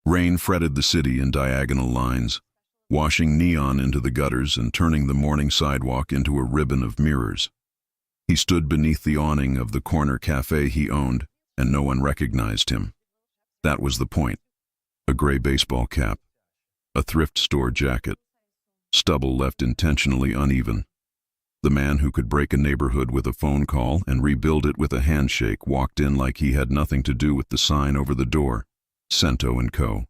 Rain fretted the city in diagonal lines, washing neon into the gutters and turning the morning sidewalk into a ribbon of mirrors. He stood beneath the awning of the corner cafe he owned, and no one recognized him. That was the point. A gray baseball cap, a thrift store jacket, stubble left intentionally uneven. The man who could break a neighborhood with a phone call and rebuild it with a handshake walked in like he had nothing to do with the sign over the door, Cento & Co.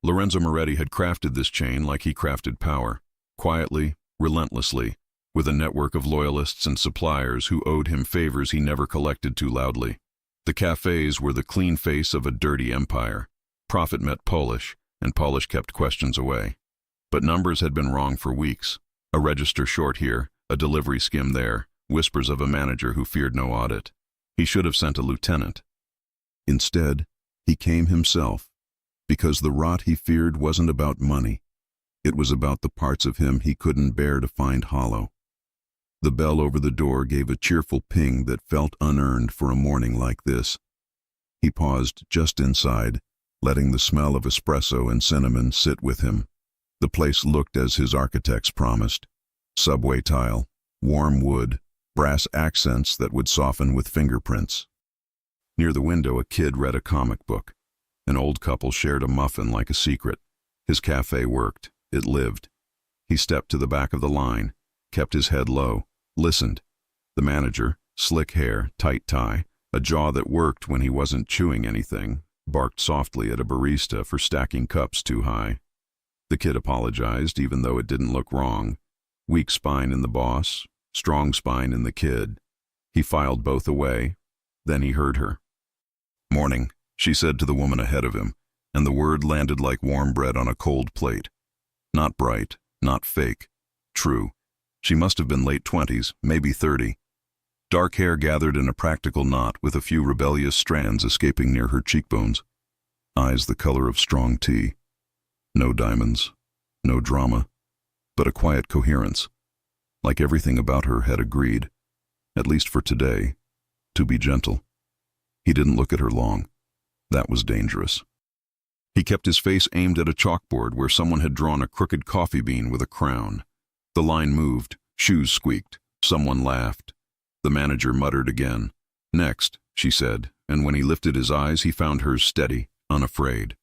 Lorenzo Moretti had crafted this chain like he crafted power, quietly, relentlessly, with a network of loyalists and suppliers who owed him favors he never collected too loudly. The cafes were the clean face of a dirty empire. Profit met polish, and polish kept questions away. But numbers had been wrong for weeks. A register short here, a delivery skim there, whispers of a manager who feared no audit. He should have sent a lieutenant. Instead, he came himself, because the rot he feared wasn't about money. It was about the parts of him he couldn't bear to find hollow. The bell over the door gave a cheerful ping that felt unearned for a morning like this. He paused just inside, letting the smell of espresso and cinnamon sit with him. The place looked as his architects promised. Subway tile, warm wood, brass accents that would soften with fingerprints. Near the window, a kid read a comic book. An old couple shared a muffin like a secret. His cafe worked. It lived. He stepped to the back of the line, kept his head low, listened. The manager, slick hair, tight tie, a jaw that worked when he wasn't chewing anything, barked softly at a barista for stacking cups too high. The kid apologized, even though it didn't look wrong. Weak spine in the boss, strong spine in the kid. He filed both away. Then he heard her. "Morning," she said to the woman ahead of him, and the word landed like warm bread on a cold plate. Not bright, not fake. True. She must have been late 20s, maybe 30. Dark hair gathered in a practical knot with a few rebellious strands escaping near her cheekbones. Eyes the color of strong tea. No diamonds, no drama, but a quiet coherence. Like everything about her had agreed, at least for today, to be gentle. He didn't look at her long. That was dangerous. He kept his face aimed at a chalkboard where someone had drawn a crooked coffee bean with a crown. The line moved, shoes squeaked, someone laughed. The manager muttered again. "Next," she said, and when he lifted his eyes he found hers steady, unafraid.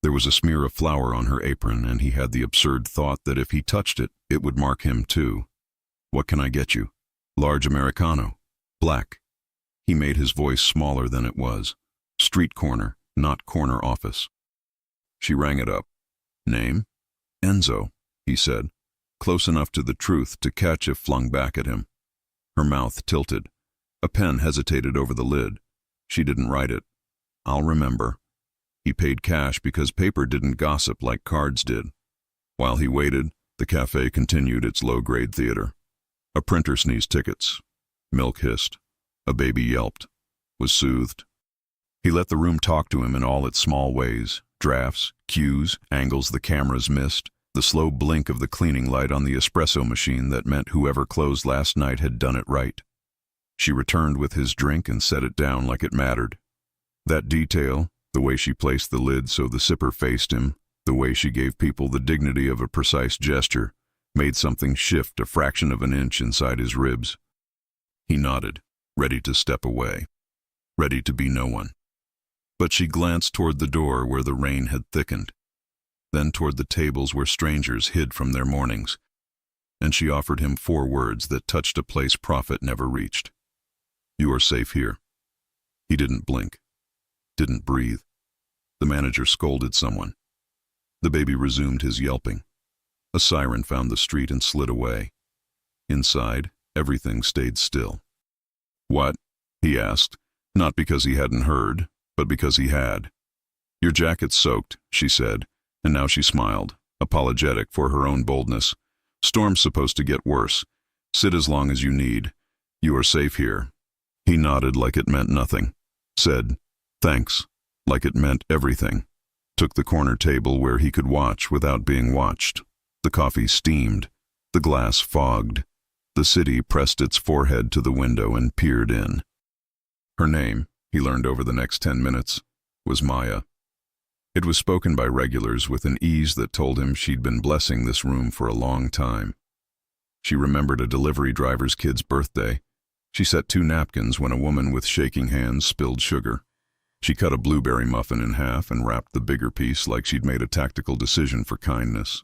There was a smear of flour on her apron, and he had the absurd thought that if he touched it, it would mark him too. "What can I get you?" "Large Americano. Black." He made his voice smaller than it was. Street corner, not corner office. She rang it up. "Name?" "Enzo," he said, close enough to the truth to catch if flung back at him. Her mouth tilted. A pen hesitated over the lid. She didn't write it. "I'll remember." He paid cash because paper didn't gossip like cards did. While he waited, the cafe continued its low-grade theater. A printer sneezed tickets. Milk hissed. A baby yelped. Was soothed. He let the room talk to him in all its small ways. Drafts, cues, angles the cameras missed. The slow blink of the cleaning light on the espresso machine that meant whoever closed last night had done it right. She returned with his drink and set it down like it mattered. That detail, the way she placed the lid so the sipper faced him, the way she gave people the dignity of a precise gesture, made something shift a fraction of an inch inside his ribs. He nodded, ready to step away, ready to be no one. But she glanced toward the door where the rain had thickened, then toward the tables where strangers hid from their mornings, and she offered him 4 words that touched a place Prophet never reached. "You are safe here." He didn't blink, didn't breathe. The manager scolded someone. The baby resumed his yelping. A siren found the street and slid away. Inside, everything stayed still. "What?" he asked, not because he hadn't heard, but because he had. "Your jacket's soaked," she said, and now she smiled, apologetic for her own boldness. "Storm's supposed to get worse. Sit as long as you need. You are safe here." He nodded like it meant nothing, said, "Thanks," like it meant everything, took the corner table where he could watch without being watched. The coffee steamed, the glass fogged. The city pressed its forehead to the window and peered in. Her name, he learned over the next 10 minutes, was Maya. It was spoken by regulars with an ease that told him she'd been blessing this room for a long time. She remembered a delivery driver's kid's birthday. She set 2 napkins when a woman with shaking hands spilled sugar. She cut a blueberry muffin in half and wrapped the bigger piece like she'd made a tactical decision for kindness.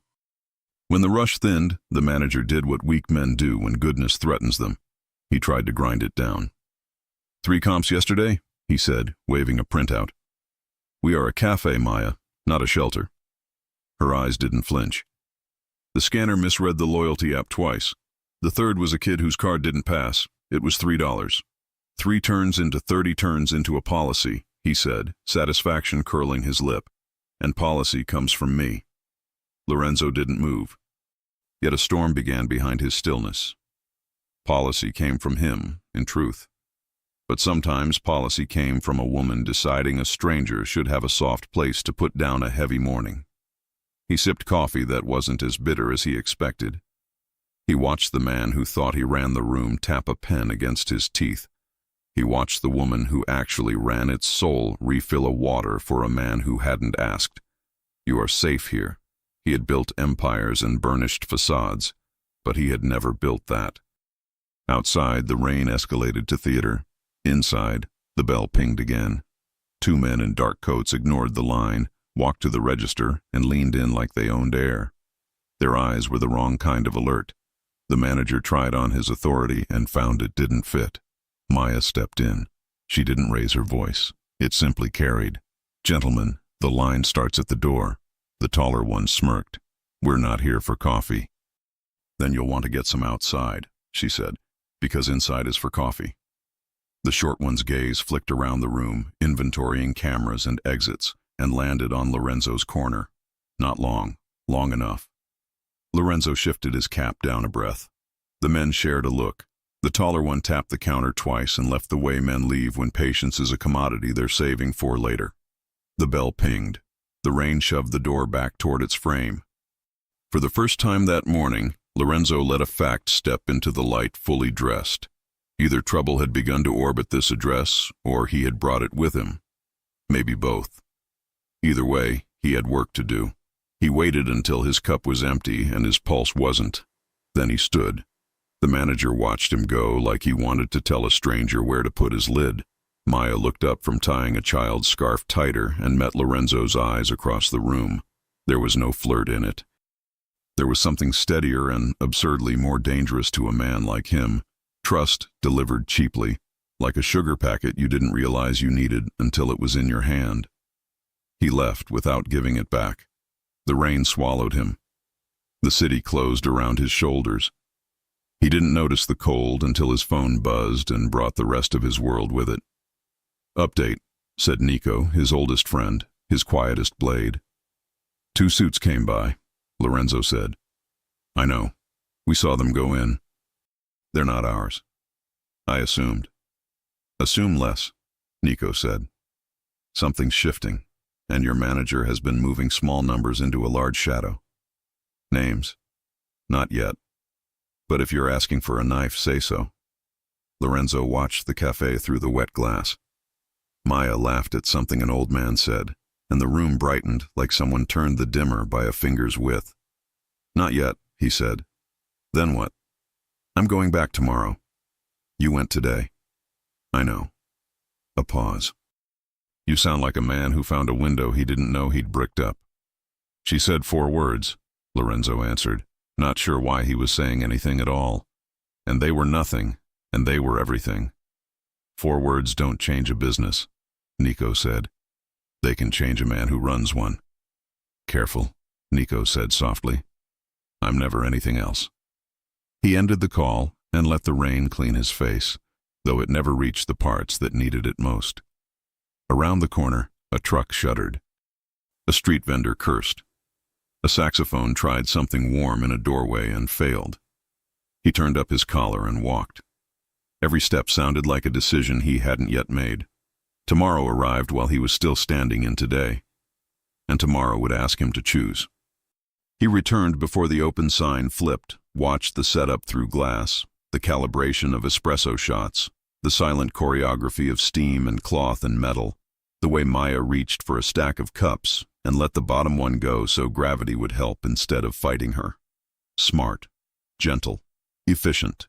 When the rush thinned, the manager did what weak men do when goodness threatens them. He tried to grind it down. 3 comps yesterday, he said, waving a printout. We are a cafe, Maya, not a shelter. Her eyes didn't flinch. The scanner misread the loyalty app twice. The third was a kid whose card didn't pass. It was $3. 3 turns into 30 turns into a policy, he said, satisfaction curling his lip. And policy comes from me. Lorenzo didn't move. Yet a storm began behind his stillness. Policy came from him, in truth. But sometimes policy came from a woman deciding a stranger should have a soft place to put down a heavy morning. He sipped coffee that wasn't as bitter as he expected. He watched the man who thought he ran the room tap a pen against his teeth. He watched the woman who actually ran its soul refill a water for a man who hadn't asked. You are safe here. He had built empires and burnished facades, but he had never built that. Outside, the rain escalated to theater. Inside, the bell pinged again. 2 men in dark coats ignored the line, walked to the register, and leaned in like they owned air. Their eyes were the wrong kind of alert. The manager tried on his authority and found it didn't fit. Maya stepped in. She didn't raise her voice. It simply carried. Gentlemen, the line starts at the door. The taller one smirked. We're not here for coffee. Then you'll want to get some outside, she said, because inside is for coffee. The short one's gaze flicked around the room, inventorying cameras and exits, and landed on Lorenzo's corner. Not long enough. Lorenzo shifted his cap down a breath. The men shared a look. The taller one tapped the counter twice and left the way men leave when patience is a commodity they're saving for later. The bell pinged. The rain shoved the door back toward its frame. For the first time that morning, Lorenzo let a fact step into the light fully dressed. Either trouble had begun to orbit this address, or he had brought it with him. Maybe both. Either way, he had work to do. He waited until his cup was empty and his pulse wasn't. Then he stood. The manager watched him go like he wanted to tell a stranger where to put his lid. Maya looked up from tying a child's scarf tighter and met Lorenzo's eyes across the room. There was no flirt in it. There was something steadier and absurdly more dangerous to a man like him. Trust delivered cheaply, like a sugar packet you didn't realize you needed until it was in your hand. He left without giving it back. The rain swallowed him. The city closed around his shoulders. He didn't notice the cold until his phone buzzed and brought the rest of his world with it. Update, said Nico, his oldest friend, his quietest blade. 2 suits came by, Lorenzo said. I know. We saw them go in. They're not ours. I assumed. Assume less, Nico said. Something's shifting, and your manager has been moving small numbers into a large shadow. Names? Not yet. But if you're asking for a knife, say so. Lorenzo watched the cafe through the wet glass. Maya laughed at something an old man said, and the room brightened like someone turned the dimmer by a finger's width. Not yet, he said. Then what? I'm going back tomorrow. You went today. I know. A pause. You sound like a man who found a window he didn't know he'd bricked up. She said 4 words, Lorenzo answered, not sure why he was saying anything at all. And they were nothing, and they were everything. 4 words don't change a business, Nico said. They can change a man who runs one. Careful, Nico said softly. I'm never anything else. He ended the call and let the rain clean his face, though it never reached the parts that needed it most. Around the corner, a truck shuddered. A street vendor cursed. A saxophone tried something warm in a doorway and failed. He turned up his collar and walked. Every step sounded like a decision he hadn't yet made. Tomorrow arrived while he was still standing in today, and tomorrow would ask him to choose. He returned before the open sign flipped, watched the setup through glass, the calibration of espresso shots, the silent choreography of steam and cloth and metal. The way Maya reached for a stack of cups and let the bottom one go so gravity would help instead of fighting her. Smart, gentle, efficient.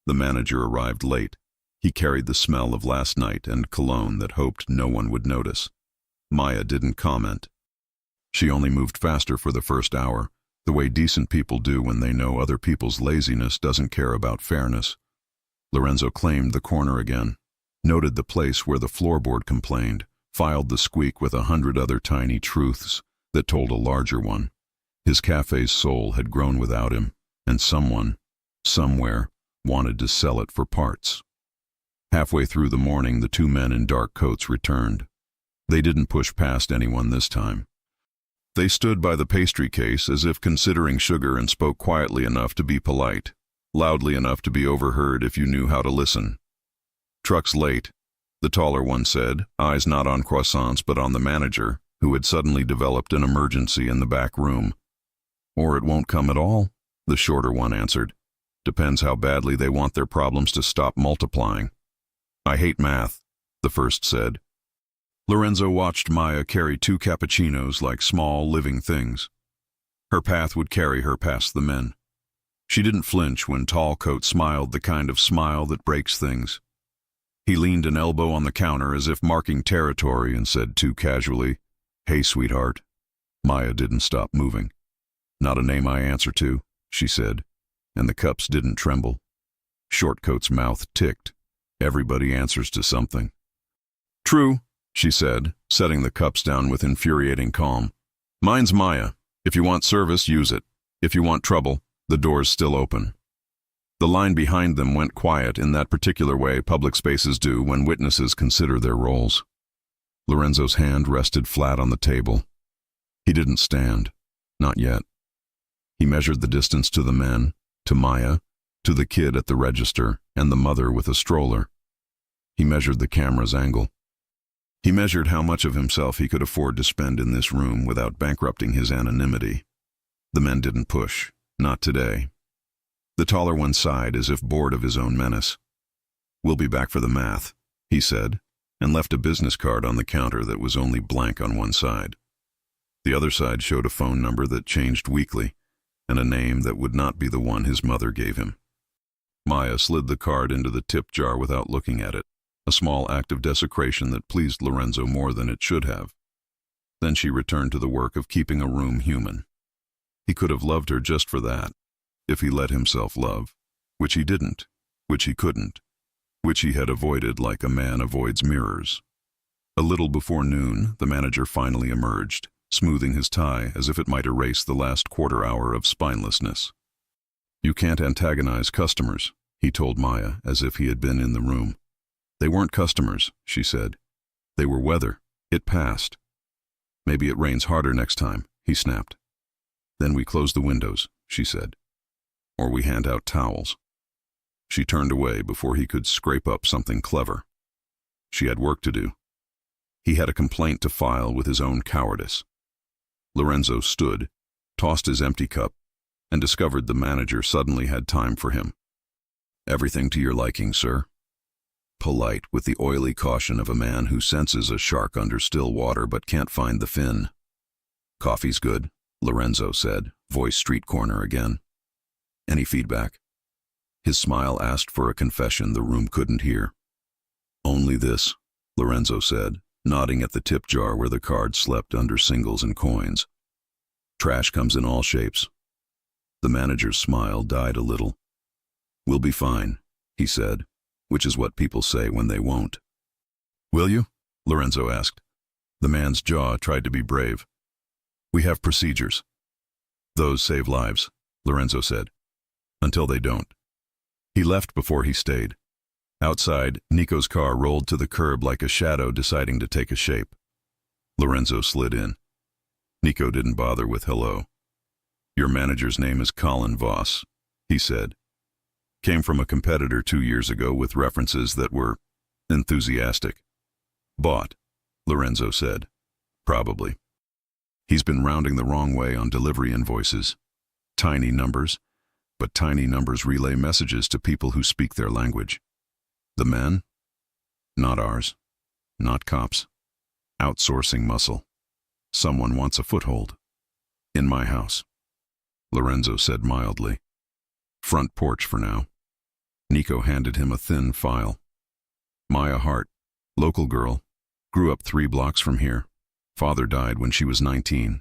The manager arrived late. He carried the smell of last night and cologne that hoped no one would notice. Maya didn't comment. She only moved faster for the first hour, the way decent people do when they know other people's laziness doesn't care about fairness. Lorenzo claimed the corner again, noted the place where the floorboard complained, filed the squeak with 100 other tiny truths that told a larger one. His cafe's soul had grown without him, and someone, somewhere, wanted to sell it for parts. Halfway through the morning, the two men in dark coats returned. They didn't push past anyone this time. They stood by the pastry case as if considering sugar and spoke quietly enough to be polite, loudly enough to be overheard if you knew how to listen. "Truck's late," the taller one said, eyes not on croissants but on the manager, who had suddenly developed an emergency in the back room. "Or it won't come at all," the shorter one answered. "Depends how badly they want their problems to stop multiplying." "I hate math," the first said. Lorenzo watched Maya carry 2 cappuccinos like small, living things. Her path would carry her past the men. She didn't flinch when Tall Coat smiled the kind of smile that breaks things. He leaned an elbow on the counter as if marking territory and said too casually, "Hey, sweetheart." Maya didn't stop moving. "Not a name I answer to," she said, and the cups didn't tremble. Shortcoat's mouth ticked. Everybody answers to something. "True," she said, setting the cups down with infuriating calm. "Mine's Maya. If you want service, use it. If you want trouble, the door's still open." The line behind them went quiet in that particular way public spaces do when witnesses consider their roles. Lorenzo's hand rested flat on the table. He didn't stand. Not yet. He measured the distance to the men, to Maya, to the kid at the register, and the mother with a stroller. He measured the camera's angle. He measured how much of himself he could afford to spend in this room without bankrupting his anonymity. The men didn't push. Not today. The taller one sighed as if bored of his own menace. "We'll be back for the math," he said, and left a business card on the counter that was only blank on one side. The other side showed a phone number that changed weekly, and a name that would not be the one his mother gave him. Maya slid the card into the tip jar without looking at it, a small act of desecration that pleased Lorenzo more than it should have. Then she returned to the work of keeping a room human. He could have loved her just for that, if he let himself love, which he didn't, which he couldn't, which he had avoided like a man avoids mirrors. A little before noon, the manager finally emerged, smoothing his tie as if it might erase the last quarter hour of spinelessness. "You can't antagonize customers," he told Maya as if he had been in the room. "They weren't customers," she said. "They were weather. It passed." "Maybe it rains harder next time," he snapped. "Then we close the windows," she said. "Or we hand out towels." She turned away before he could scrape up something clever. She had work to do. He had a complaint to file with his own cowardice. Lorenzo stood, tossed his empty cup, and discovered the manager suddenly had time for him. "Everything to your liking, sir." Polite with the oily caution of a man who senses a shark under still water but can't find the fin. "Coffee's good," Lorenzo said, voice street corner again. "Any feedback?" His smile asked for a confession the room couldn't hear. "Only this," Lorenzo said, nodding at the tip jar where the card slept under singles and coins. "Trash comes in all shapes." The manager's smile died a little. "We'll be fine," he said, which is what people say when they won't. "Will you?" Lorenzo asked. The man's jaw tried to be brave. "We have procedures." "Those save lives," Lorenzo said. "Until they don't." He left before he stayed. Outside, Nico's car rolled to the curb like a shadow deciding to take a shape. Lorenzo slid in. Nico didn't bother with hello. "Your manager's name is Colin Voss," he said. "Came from a competitor 2 years ago with references that were enthusiastic." "Bought," Lorenzo said. "Probably. He's been rounding the wrong way on delivery invoices. Tiny numbers, but tiny numbers relay messages to people who speak their language. The men? Not ours. Not cops. Outsourcing muscle. Someone wants a foothold. In my house, Lorenzo said mildly. Front porch for now. Nico handed him a thin file. Maya Hart, local girl, grew up 3 blocks from here. Father died when she was 19.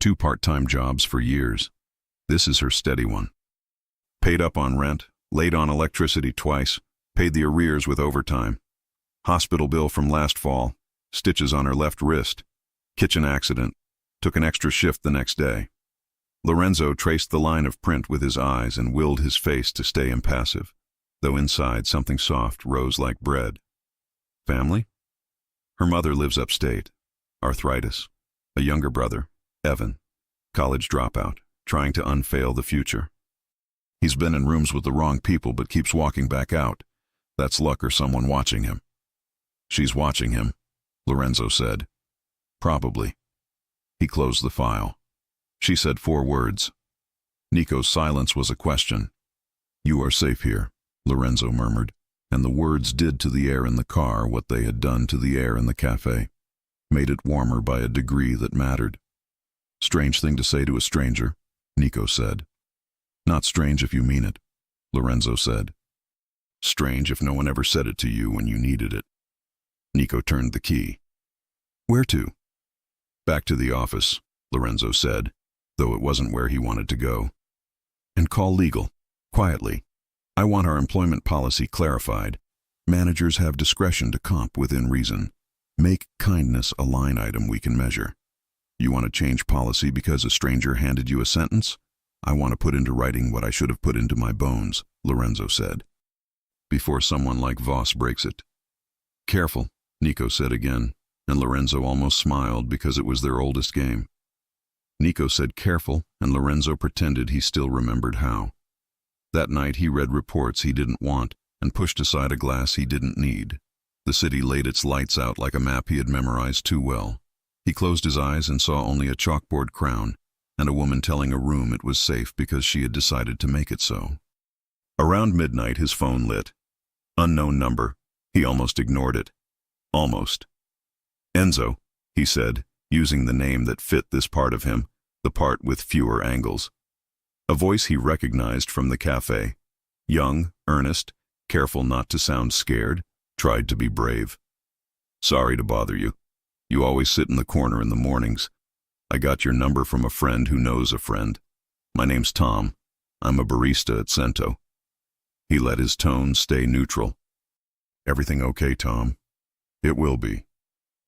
2 part-time jobs for years. This is her steady one. Paid up on rent, late on electricity twice, paid the arrears with overtime. Hospital bill from last fall, stitches on her left wrist. Kitchen accident, took an extra shift the next day. Lorenzo traced the line of print with his eyes and willed his face to stay impassive, though inside something soft rose like bread. Family? Her mother lives upstate. Arthritis. A younger brother, Evan, college dropout, trying to unveil the future. He's been in rooms with the wrong people but keeps walking back out. That's luck or someone watching him. She's watching him, Lorenzo said. Probably. He closed the file. She said 4 words. Nico's silence was a question. You are safe here, Lorenzo murmured, and the words did to the air in the car what they had done to the air in the cafe. Made it warmer by a degree that mattered. Strange thing to say to a stranger, Nico said. Not strange if you mean it, Lorenzo said. Strange if no one ever said it to you when you needed it. Nico turned the key. Where to? Back to the office, Lorenzo said, though it wasn't where he wanted to go. And call legal, quietly. I want our employment policy clarified. Managers have discretion to comp within reason. Make kindness a line item we can measure. You want to change policy because a stranger handed you a sentence? I want to put into writing what I should have put into my bones, Lorenzo said. Before someone like Voss breaks it. Careful, Nico said again, and Lorenzo almost smiled because it was their oldest game. Nico said careful, and Lorenzo pretended he still remembered how. That night he read reports he didn't want and pushed aside a glass he didn't need. The city laid its lights out like a map he had memorized too well. He closed his eyes and saw only a chalkboard crown and a woman telling a room it was safe because she had decided to make it so. Around midnight his phone lit. Unknown number. He almost ignored it. Almost. Enzo, he said, using the name that fit this part of him, the part with fewer angles. A voice he recognized from the cafe. Young, earnest, careful not to sound scared, tried to be brave. Sorry to bother you. You always sit in the corner in the mornings. I got your number from a friend who knows a friend. My name's Tom. I'm a barista at Cento. He let his tone stay neutral. Everything okay, Tom? It will be,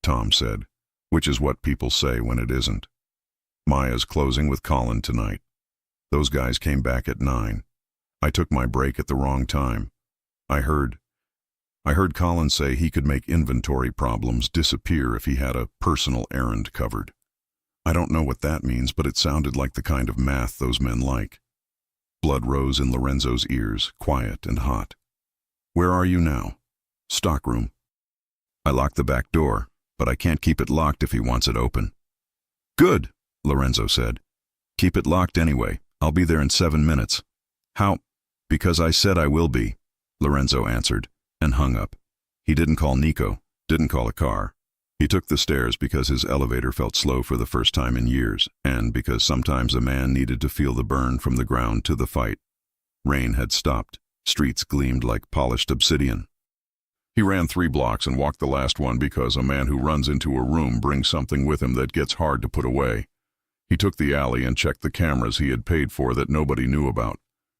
Tom said, which is what people say when it isn't. Maya's closing with Colin tonight. Those guys came back at 9. I took my break at the wrong time. I heard Colin say he could make inventory problems disappear if he had a personal errand covered. I don't know what that means, but it sounded like the kind of math those men like. Blood rose in Lorenzo's ears, quiet and hot. Where are you now? Stockroom. I locked the back door, but I can't keep it locked if he wants it open. Good, Lorenzo said. Keep it locked anyway. I'll be there in 7 minutes. How? Because I said I will be, Lorenzo answered, and hung up. He didn't call Nico, didn't call a car. He took the stairs because his elevator felt slow for the first time in years, and because sometimes a man needed to feel the burn from the ground to the fight. Rain had stopped. Streets gleamed like polished obsidian. He ran 3 blocks and walked the last one because a man who runs into a room brings something with him that gets hard to put away. He took the alley and checked the cameras he had paid for that nobody knew about.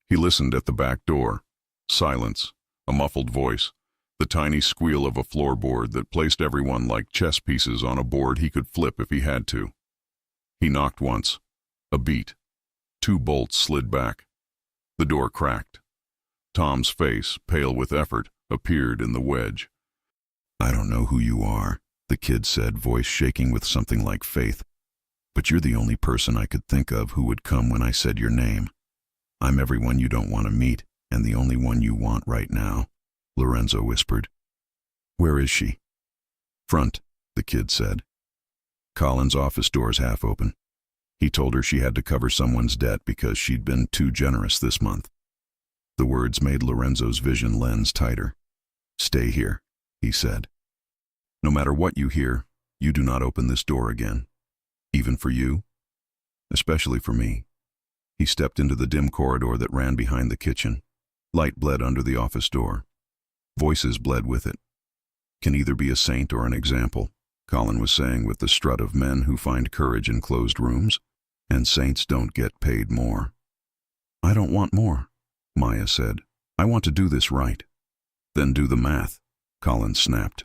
He listened at the back door. Silence. A muffled voice. The tiny squeal of a floorboard that placed everyone like chess pieces on a board he could flip if he had to. He knocked once. A beat. 2 bolts slid back. The door cracked. Tom's face, pale with effort, appeared in the wedge. I don't know who you are, the kid said, voice shaking with something like faith. But you're the only person I could think of who would come when I said your name. I'm everyone you don't want to meet, and the only one you want right now, Lorenzo whispered. Where is she? Front, the kid said. Colin's office door's half open. He told her she had to cover someone's debt because she'd been too generous this month. The words made Lorenzo's vision lens tighter. Stay here, he said. No matter what you hear, You do not open this door again. Even for you? Especially for me. He stepped into the dim corridor that ran behind the kitchen. Light bled under the office door. Voices bled with it. Can either be a saint or an example, Colin was saying with the strut of men who find courage in closed rooms, and saints don't get paid more. I don't want more, Maya said. I want to do this right. Then do the math, Colin snapped.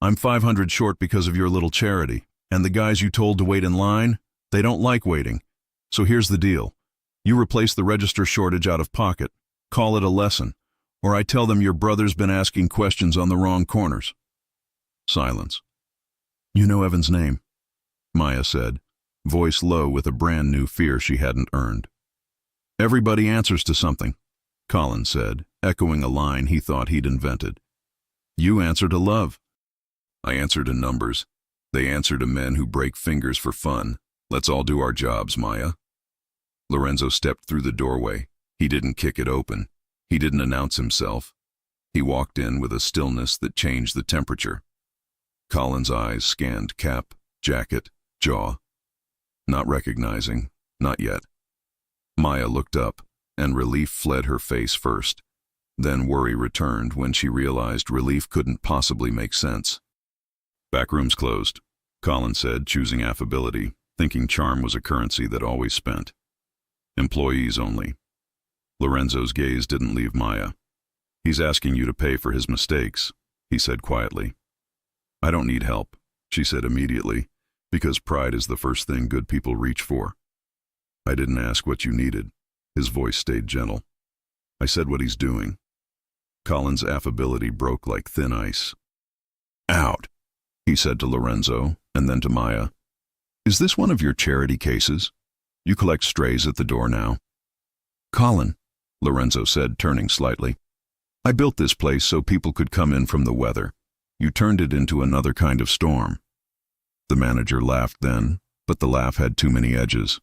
I'm 500 short because of your little charity, and the guys you told to wait in line, they don't like waiting. So here's the deal. You replace the register shortage out of pocket, call it a lesson, or I tell them your brother's been asking questions on the wrong corners. Silence. You know Evan's name, Maya said, voice low with a brand new fear she hadn't earned. Everybody answers to something, Colin said, echoing a line he thought he'd invented. You answer to love. I answer to numbers. They answer to men who break fingers for fun. Let's all do our jobs, Maya. Lorenzo stepped through the doorway. He didn't kick it open. He didn't announce himself. He walked in with a stillness that changed the temperature. Colin's eyes scanned cap, jacket, jaw. Not recognizing, not yet. Maya looked up, and relief fled her face first. Then worry returned when she realized relief couldn't possibly make sense. Backrooms closed, Colin said, choosing affability, thinking charm was a currency that always spent. Employees only. Lorenzo's gaze didn't leave Maya. He's asking you to pay for his mistakes, he said quietly. I don't need help, she said immediately, because pride is the first thing good people reach for. I didn't ask what you needed. His voice stayed gentle. I said what he's doing. Colin's affability broke like thin ice. Out, he said to Lorenzo, and then to Maya. Is this one of your charity cases? You collect strays at the door now. Colin, Lorenzo said, turning slightly. I built this place so people could come in from the weather. You turned it into another kind of storm. The manager laughed then, but the laugh had too many edges.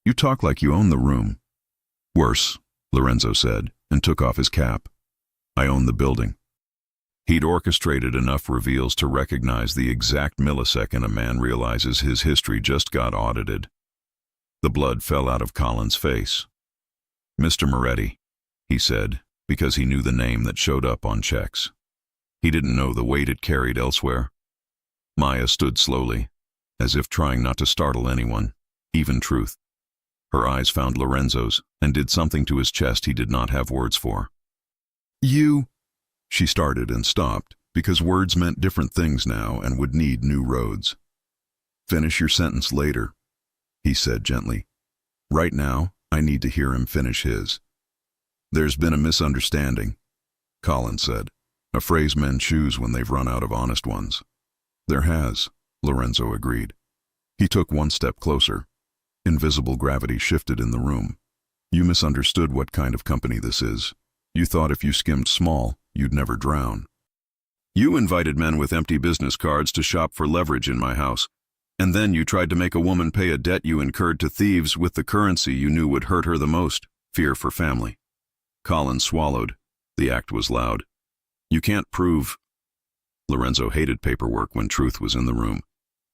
You talk like you own the room. Worse, Lorenzo said, and took off his cap. I own the building. He'd orchestrated enough reveals to recognize the exact millisecond a man realizes his history just got audited. The blood fell out of Colin's face. Mr. Moretti, he said, because he knew the name that showed up on checks. He didn't know the weight it carried elsewhere. Maya stood slowly, as if trying not to startle anyone, even truth. Her eyes found Lorenzo's and did something to his chest he did not have words for. You, she started and stopped, because words meant different things now and would need new roads. Finish your sentence later, he said gently. Right now, I need to hear him finish his. There's been a misunderstanding, Colin said, a phrase men choose when they've run out of honest ones. There has, Lorenzo agreed. He took one step closer. Invisible gravity shifted in the room. You misunderstood what kind of company this is. You thought if you skimmed small, you'd never drown. You invited men with empty business cards to shop for leverage in my house, and then you tried to make a woman pay a debt you incurred to thieves with the currency you knew would hurt her the most, fear for family. Colin swallowed. The act was loud. You can't prove. Lorenzo hated paperwork when truth was in the room.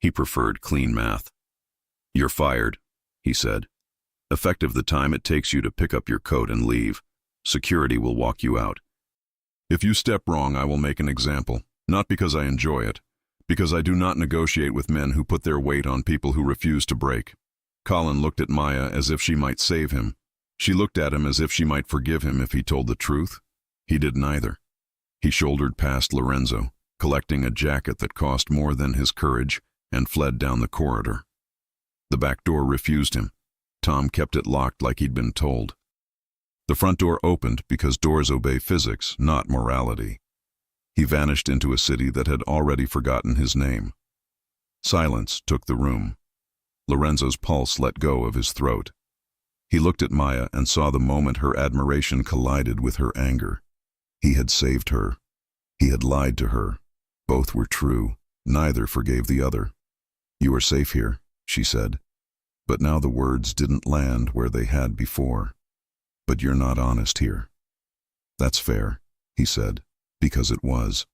He preferred clean math. You're fired, he said. Effective the time it takes you to pick up your coat and leave. Security will walk you out. If you step wrong, I will make an example, not because I enjoy it, because I do not negotiate with men who put their weight on people who refuse to break. Colin looked at Maya as if she might save him. She looked at him as if she might forgive him if he told the truth. He did neither. He shouldered past Lorenzo, collecting a jacket that cost more than his courage, and fled down the corridor. The back door refused him. Tom kept it locked like he'd been told. The front door opened because doors obey physics, not morality. He vanished into a city that had already forgotten his name. Silence took the room. Lorenzo's pulse let go of his throat. He looked at Maya and saw the moment her admiration collided with her anger. He had saved her. He had lied to her. Both were true. Neither forgave the other. You are safe here, she said. But now the words didn't land where they had before. But you're not honest here. That's fair, he said, because it was.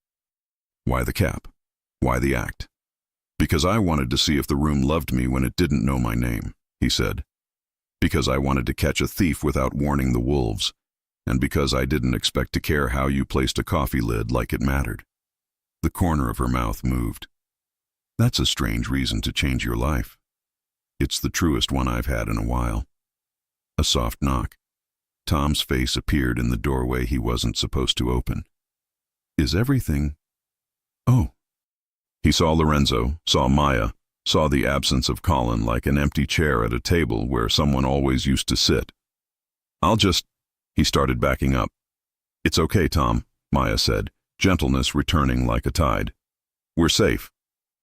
Why the cap? Why the act? Because I wanted to see if the room loved me when it didn't know my name, he said. Because I wanted to catch a thief without warning the wolves, and because I didn't expect to care how you placed a coffee lid like it mattered. The corner of her mouth moved. That's a strange reason to change your life. It's the truest one I've had in a while. A soft knock. Tom's face appeared in the doorway he wasn't supposed to open. Is everything... Oh. He saw Lorenzo, saw Maya, saw the absence of Colin like an empty chair at a table where someone always used to sit. He started backing up. It's okay, Tom, Maya said, gentleness returning like a tide. We're safe.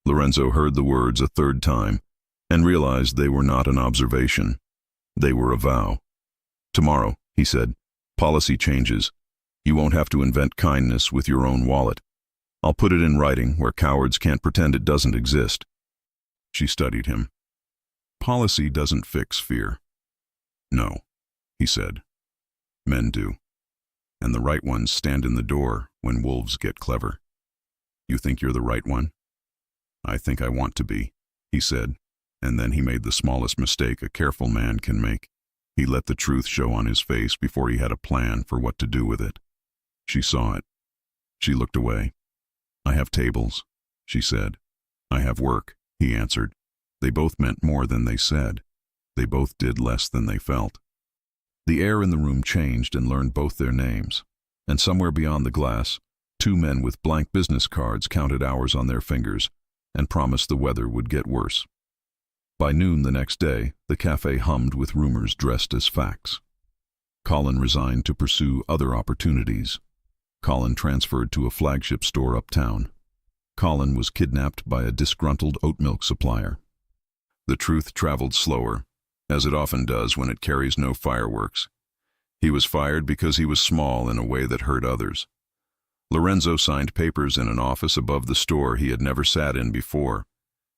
Lorenzo heard the words a third time and realized they were not an observation. They were a vow. Tomorrow, he said, policy changes. You won't have to invent kindness with your own wallet. I'll put it in writing where cowards can't pretend it doesn't exist. She studied him. Policy doesn't fix fear. No, he said. Men do. And the right ones stand in the door when wolves get clever. You think you're the right one? I think I want to be, he said, and then he made the smallest mistake a careful man can make. He let the truth show on his face before he had a plan for what to do with it. She saw it. She looked away. I have tables, she said. I have work, he answered. They both meant more than they said. They both did less than they felt. The air in the room changed and learned both their names. And somewhere beyond the glass, two men with blank business cards counted hours on their fingers and promised the weather would get worse. By noon the next day, the cafe hummed with rumors dressed as facts. Colin resigned to pursue other opportunities. Colin transferred to a flagship store uptown. Colin was kidnapped by a disgruntled oat milk supplier. The truth traveled slower, as it often does when it carries no fireworks. He was fired because he was small in a way that hurt others. Lorenzo signed papers in an office above the store he had never sat in before.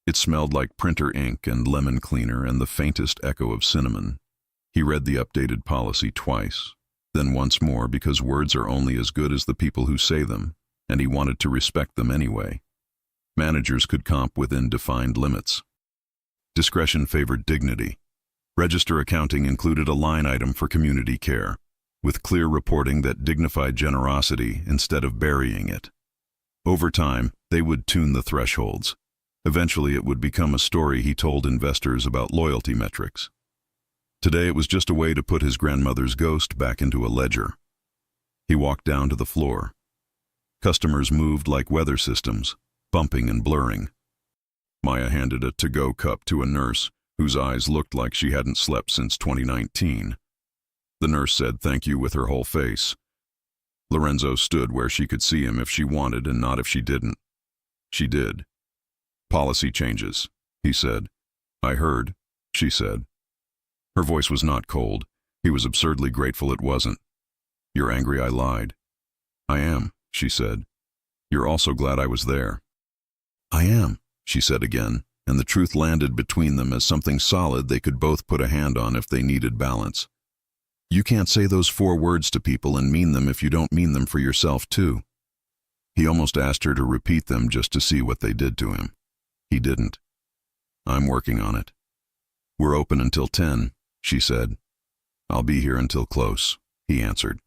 It smelled like printer ink and lemon cleaner and the faintest echo of cinnamon. He read the updated policy twice, then once more because words are only as good as the people who say them, and he wanted to respect them anyway. Managers could comp within defined limits. Discretion favored dignity. Register accounting included a line item for community care, with clear reporting that dignified generosity instead of burying it. Over time, they would tune the thresholds. Eventually, it would become a story he told investors about loyalty metrics. Today, it was just a way to put his grandmother's ghost back into a ledger. He walked down to the floor. Customers moved like weather systems, bumping and blurring. Maya handed a to-go cup to a nurse whose eyes looked like she hadn't slept since 2019. The nurse said thank you with her whole face. Lorenzo stood where she could see him if she wanted and not if she didn't. She did. Policy changes, he said. I heard, she said. Her voice was not cold. He was absurdly grateful it wasn't. You're angry I lied. I am, she said. You're also glad I was there. I am, she said again, and the truth landed between them as something solid they could both put a hand on if they needed balance. You can't say those 4 words to people and mean them if you don't mean them for yourself too. He almost asked her to repeat them just to see what they did to him. He didn't. I'm working on it. We're open until 10, she said. I'll be here until close, he answered.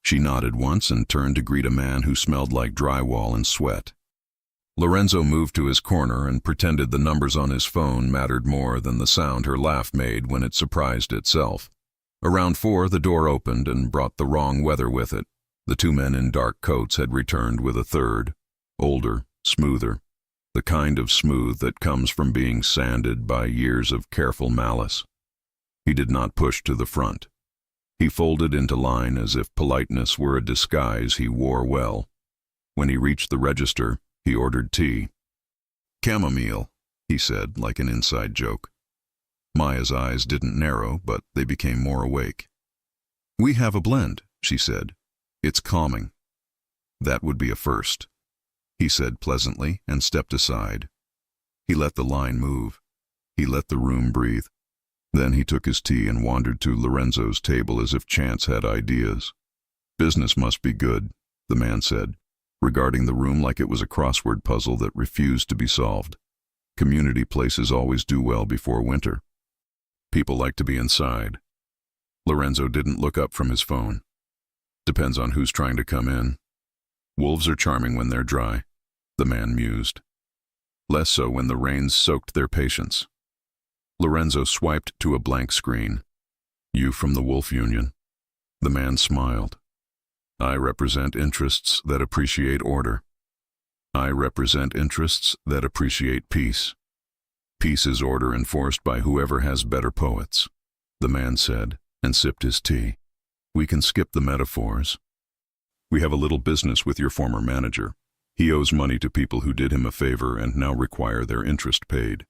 She nodded once and turned to greet a man who smelled like drywall and sweat. Lorenzo moved to his corner and pretended the numbers on his phone mattered more than the sound her laugh made when it surprised itself. Around 4, the door opened and brought the wrong weather with it. The 2 men in dark coats had returned with a third, older, smoother, the kind of smooth that comes from being sanded by years of careful malice. He did not push to the front. He folded into line as if politeness were a disguise he wore well. When he reached the register, he ordered tea. Chamomile, he said, like an inside joke. Maya's eyes didn't narrow, but they became more awake. We have a blend, she said. It's calming. That would be a first, he said pleasantly and stepped aside. He let the line move. He let the room breathe. Then he took his tea and wandered to Lorenzo's table as if chance had ideas. Business must be good, the man said, regarding the room like it was a crossword puzzle that refused to be solved. Community places always do well before winter. People like to be inside. Lorenzo didn't look up from his phone. Depends on who's trying to come in. Wolves are charming when they're dry, the man mused. Less so when the rains soaked their patience. Lorenzo swiped to a blank screen. You from the Wolf Union? The man smiled. I represent interests that appreciate order. I represent interests that appreciate peace. Peace is order enforced by whoever has better poets, the man said, and sipped his tea. We can skip the metaphors. We have a little business with your former manager. He owes money to people who did him a favor and now require their interest paid.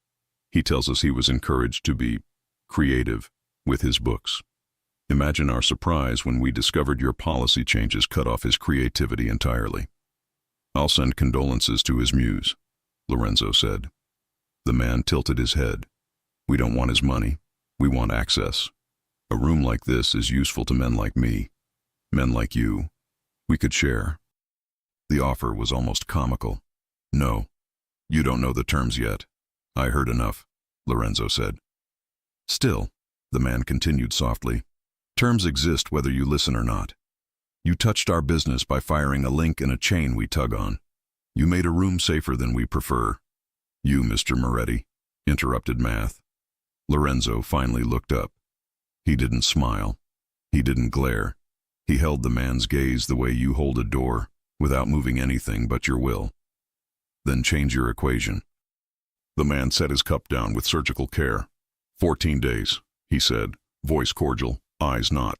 He tells us he was encouraged to be creative with his books. Imagine our surprise when we discovered your policy changes cut off his creativity entirely. I'll send condolences to his muse, Lorenzo said. The man tilted his head. We don't want his money. We want access. A room like this is useful to men like me. Men like you. We could share. The offer was almost comical. No, you don't know the terms yet. I heard enough, Lorenzo said. Still, the man continued softly, terms exist whether you listen or not. You touched our business by firing a link in a chain we tug on. You made a room safer than we prefer. You, Mr. Moretti, interrupted Math. Lorenzo finally looked up. He didn't smile. He didn't glare. He held the man's gaze the way you hold a door, without moving anything but your will. Then change your equation. The man set his cup down with surgical care. 14 days, he said, voice cordial, eyes not.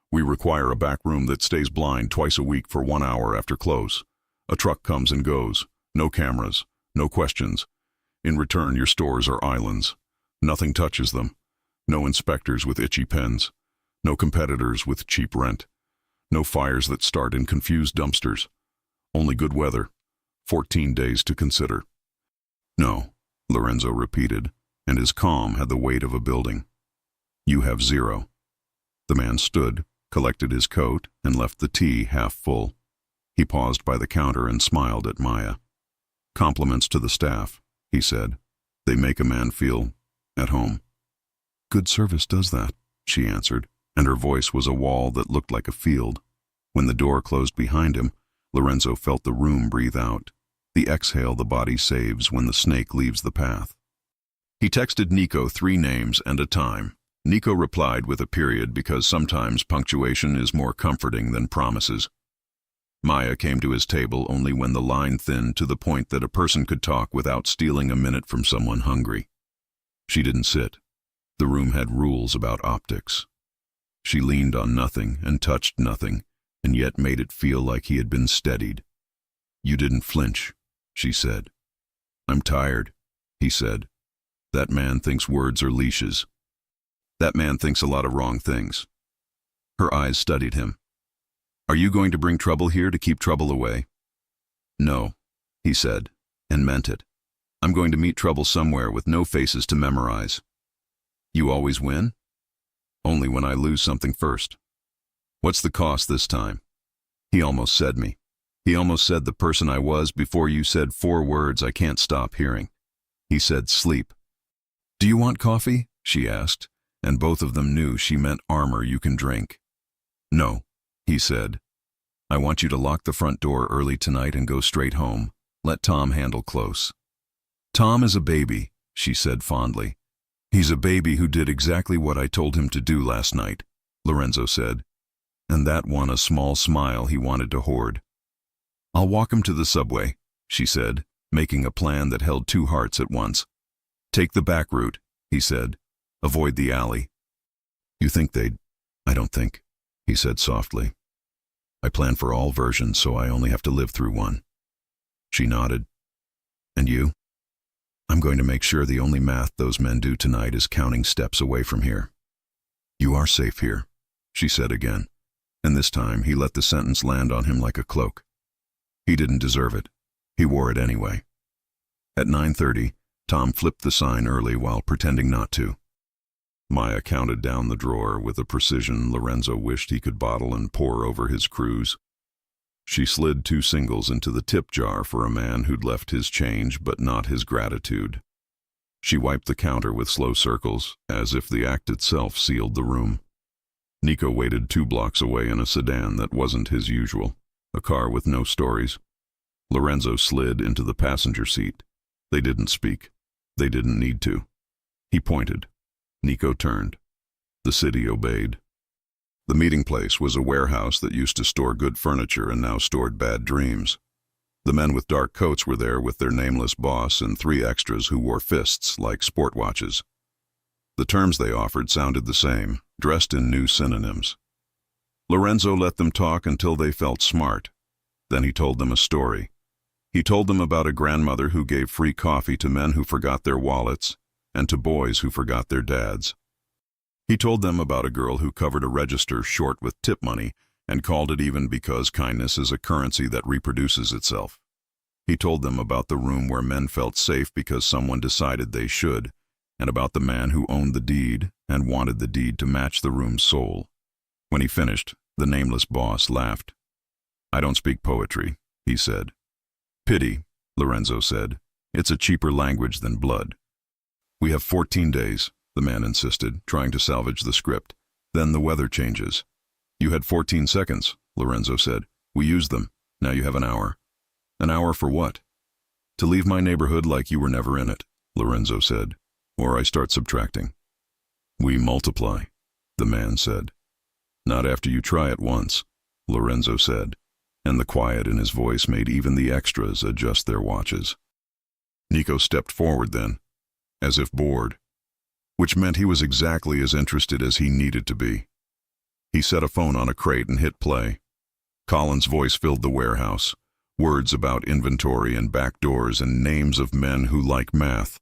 We require a back room that stays blind twice a week for 1 hour after close. A truck comes and goes. No cameras. No questions. In return, your stores are islands. Nothing touches them. No inspectors with itchy pens. No competitors with cheap rent. No fires that start in confused dumpsters. Only good weather. 14 days to consider. No, Lorenzo repeated, and his calm had the weight of a building. You have 0. The man stood, collected his coat, and left the tea half full. He paused by the counter and smiled at Maya. Compliments to the staff, he said. They make a man feel at home. Good service does that, she answered, and her voice was a wall that looked like a field. When the door closed behind him, Lorenzo felt the room breathe out, the exhale the body saves when the snake leaves the path. He texted Nico 3 names and a time. Nico replied with a period because sometimes punctuation is more comforting than promises. Maya came to his table only when the line thinned to the point that a person could talk without stealing a minute from someone hungry. She didn't sit. The room had rules about optics. She leaned on nothing and touched nothing, and yet made it feel like he had been steadied. You didn't flinch, she said. I'm tired, he said. That man thinks words are leashes. That man thinks a lot of wrong things. Her eyes studied him. Are you going to bring trouble here to keep trouble away? No, he said, and meant it. I'm going to meet trouble somewhere with no faces to memorize. You always win? Only when I lose something first. What's the cost this time? He almost said me. He almost said the person I was before you said 4 words I can't stop hearing. He said sleep. Do you want coffee? She asked, and both of them knew she meant armor you can drink. No, he said. I want you to lock the front door early tonight and go straight home. Let Tom handle close. Tom is a baby, she said fondly. He's a baby who did exactly what I told him to do last night, Lorenzo said, and that won a small smile he wanted to hoard. I'll walk him to the subway, she said, making a plan that held 2 hearts at once. Take the back route, he said. Avoid the alley. You think they'd? I don't think, he said softly. I plan for all versions, so I only have to live through one. She nodded. And you? I'm going to make sure the only math those men do tonight is counting steps away from here. You are safe here, she said again, and this time he let the sentence land on him like a cloak. He didn't deserve it. He wore it anyway. At 9:30, Tom flipped the sign early while pretending not to. Maya counted down the drawer with a precision Lorenzo wished he could bottle and pour over his cruise. She slid 2 singles into the tip jar for a man who'd left his change but not his gratitude. She wiped the counter with slow circles, as if the act itself sealed the room. Nico waited 2 blocks away in a sedan that wasn't his usual, a car with no stories. Lorenzo slid into the passenger seat. They didn't speak. They didn't need to. He pointed. Nico turned. The city obeyed. The meeting place was a warehouse that used to store good furniture and now stored bad dreams. The men with dark coats were there with their nameless boss and 3 extras who wore fists like sport watches. The terms they offered sounded the same, dressed in new synonyms. Lorenzo let them talk until they felt smart. Then he told them a story. He told them about a grandmother who gave free coffee to men who forgot their wallets and to boys who forgot their dads. He told them about a girl who covered a register short with tip money and called it even because kindness is a currency that reproduces itself. He told them about the room where men felt safe because someone decided they should, and about the man who owned the deed and wanted the deed to match the room's soul. When he finished, the nameless boss laughed. "I don't speak poetry," he said. "Pity," Lorenzo said. "It's a cheaper language than blood." "We have 14 days, the man insisted, trying to salvage the script. "Then the weather changes." "You had 14 seconds, Lorenzo said. "We used them. Now you have an hour." "An hour for what?" "To leave my neighborhood like you were never in it," Lorenzo said. "Or I start subtracting." "We multiply," the man said. "Not after you try it once," Lorenzo said, and the quiet in his voice made even the extras adjust their watches. Nico stepped forward then, as if bored, which meant he was exactly as interested as he needed to be. He set a phone on a crate and hit play. Colin's voice filled the warehouse, words about inventory and back doors and names of men who like math.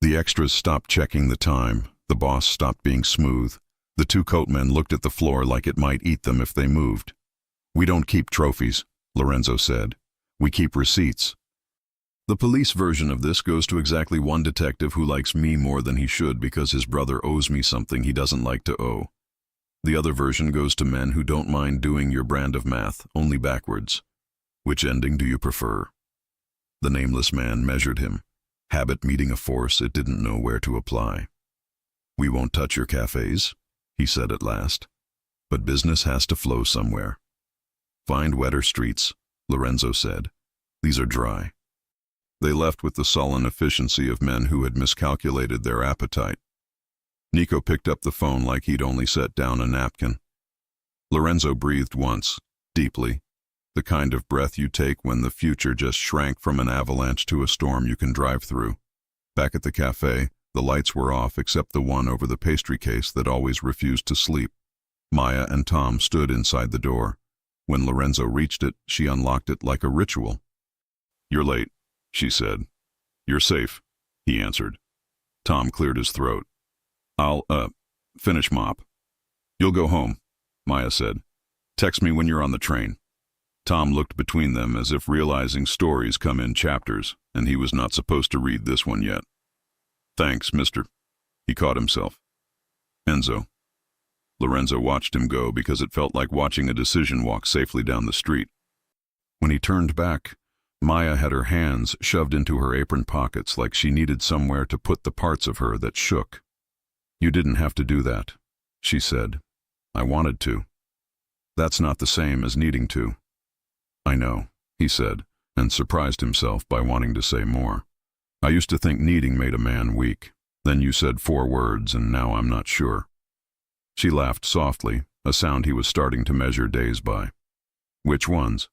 The extras stopped checking the time, the boss stopped being smooth. The 2 coatmen looked at the floor like it might eat them if they moved. "We don't keep trophies," Lorenzo said. "We keep receipts." The police version of this goes to exactly one detective who likes me more than he should because his brother owes me something he doesn't like to owe. The other version goes to men who don't mind doing your brand of math, only backwards. Which ending do you prefer? The nameless man measured him, habit meeting a force it didn't know where to apply. "We won't touch your cafes," he said at last. "But business has to flow somewhere." "Find wetter streets," Lorenzo said. "These are dry." They left with the sullen efficiency of men who had miscalculated their appetite. Nico picked up the phone like he'd only set down a napkin. Lorenzo breathed once, deeply, the kind of breath you take when the future just shrank from an avalanche to a storm you can drive through. Back at the cafe, the lights were off except the one over the pastry case that always refused to sleep. Maya and Tom stood inside the door. When Lorenzo reached it, she unlocked it like a ritual. "You're late," she said. "You're safe," he answered. Tom cleared his throat. "I'll, finish mop." "You'll go home," Maya said. "Text me when you're on the train." Tom looked between them as if realizing stories come in chapters, and he was not supposed to read this one yet. "Thanks, mister." He caught himself. "Enzo." Lorenzo watched him go because it felt like watching a decision walk safely down the street. When he turned back, Maya had her hands shoved into her apron pockets like she needed somewhere to put the parts of her that shook. "You didn't have to do that," she said. "I wanted to." "That's not the same as needing to." "I know," he said, and surprised himself by wanting to say more. "I used to think needing made a man weak. Then you said 4 words, and now I'm not sure." She laughed softly, a sound he was starting to measure days by. "Which ones?"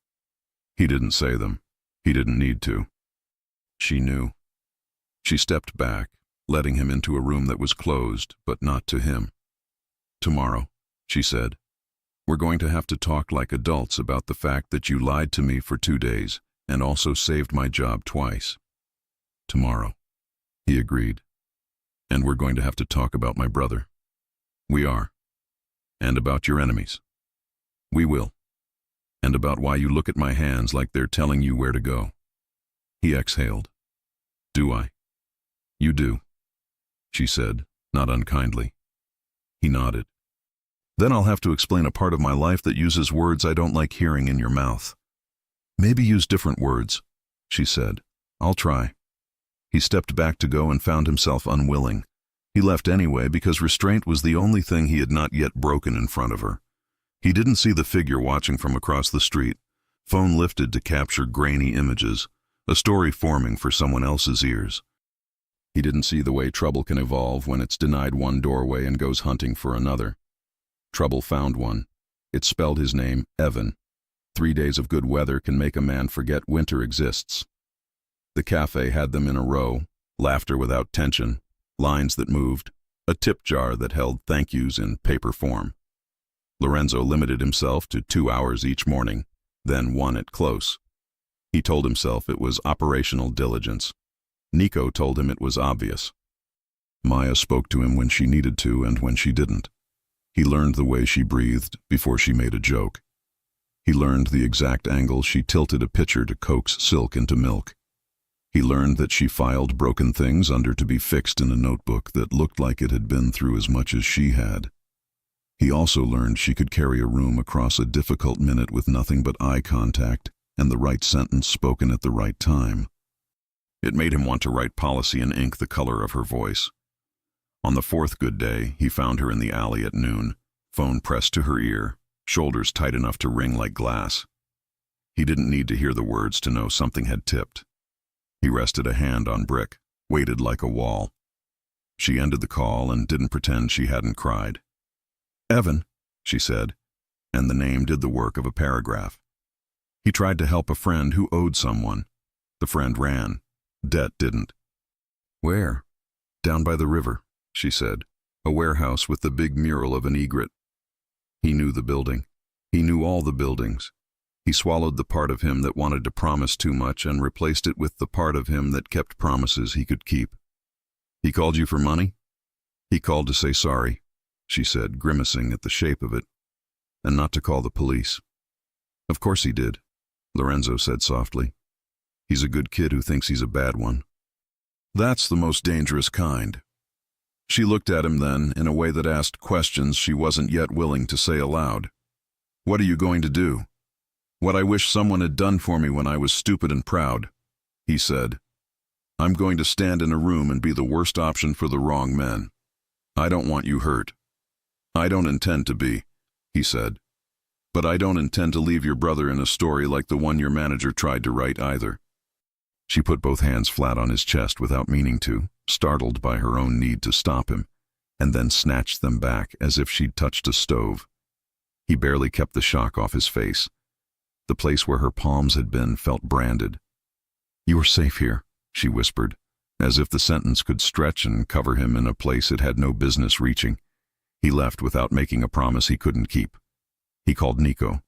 He didn't say them. He didn't need to. She knew. She stepped back, letting him into a room that was closed, but not to him. "Tomorrow," she said, "we're going to have to talk like adults about the fact that you lied to me for 2 days and also saved my job twice." "Tomorrow," he agreed. "And we're going to have to talk about my brother." "We are. And about your enemies." "We will. And about why you look at my hands like they're telling you where to go." He exhaled. "Do I?" "You do," she said, not unkindly. He nodded. "Then I'll have to explain a part of my life that uses words I don't like hearing in your mouth." "Maybe use different words," she said. "I'll try." He stepped back to go and found himself unwilling. He left anyway because restraint was the only thing he had not yet broken in front of her. He didn't see the figure watching from across the street, phone lifted to capture grainy images, a story forming for someone else's ears. He didn't see the way trouble can evolve when it's denied one doorway and goes hunting for another. Trouble found one. It spelled his name, Evan. 3 days of good weather can make a man forget winter exists. The cafe had them in a row, laughter without tension, lines that moved, a tip jar that held thank yous in paper form. Lorenzo limited himself to 2 hours each morning, then won it close. He told himself it was operational diligence. Nico told him it was obvious. Maya spoke to him when she needed to and when she didn't. He learned the way she breathed before she made a joke. He learned the exact angle she tilted a pitcher to coax silk into milk. He learned that she filed broken things under to be fixed in a notebook that looked like it had been through as much as she had. He also learned she could carry a room across a difficult minute with nothing but eye contact and the right sentence spoken at the right time. It made him want to write policy in ink the color of her voice. On the fourth good day, he found her in the alley at noon, phone pressed to her ear, shoulders tight enough to ring like glass. He didn't need to hear the words to know something had tipped. He rested a hand on brick, waited like a wall. She ended the call and didn't pretend she hadn't cried. "Evan," she said, and the name did the work of a paragraph. He tried to help a friend who owed someone. The friend ran. Debt didn't. "Where?" "Down by the river," she said. "A warehouse with the big mural of an egret." He knew the building. He knew all the buildings. He swallowed the part of him that wanted to promise too much and replaced it with the part of him that kept promises he could keep. "He called you for money?" "He called to say sorry," she said, grimacing at the shape of it, "and not to call the police." "Of course he did," Lorenzo said softly. "He's a good kid who thinks he's a bad one." "That's the most dangerous kind." She looked at him then in a way that asked questions she wasn't yet willing to say aloud. "What are you going to do?" "What I wish someone had done for me when I was stupid and proud," he said. "I'm going to stand in a room and be the worst option for the wrong men. I don't want you hurt." "I don't intend to be," he said. "But I don't intend to leave your brother in a story like the one your manager tried to write either." She put both hands flat on his chest without meaning to, startled by her own need to stop him, and then snatched them back as if she'd touched a stove. He barely kept the shock off his face. The place where her palms had been felt branded. "You are safe here," she whispered, as if the sentence could stretch and cover him in a place it had no business reaching. He left without making a promise he couldn't keep. He called Nico.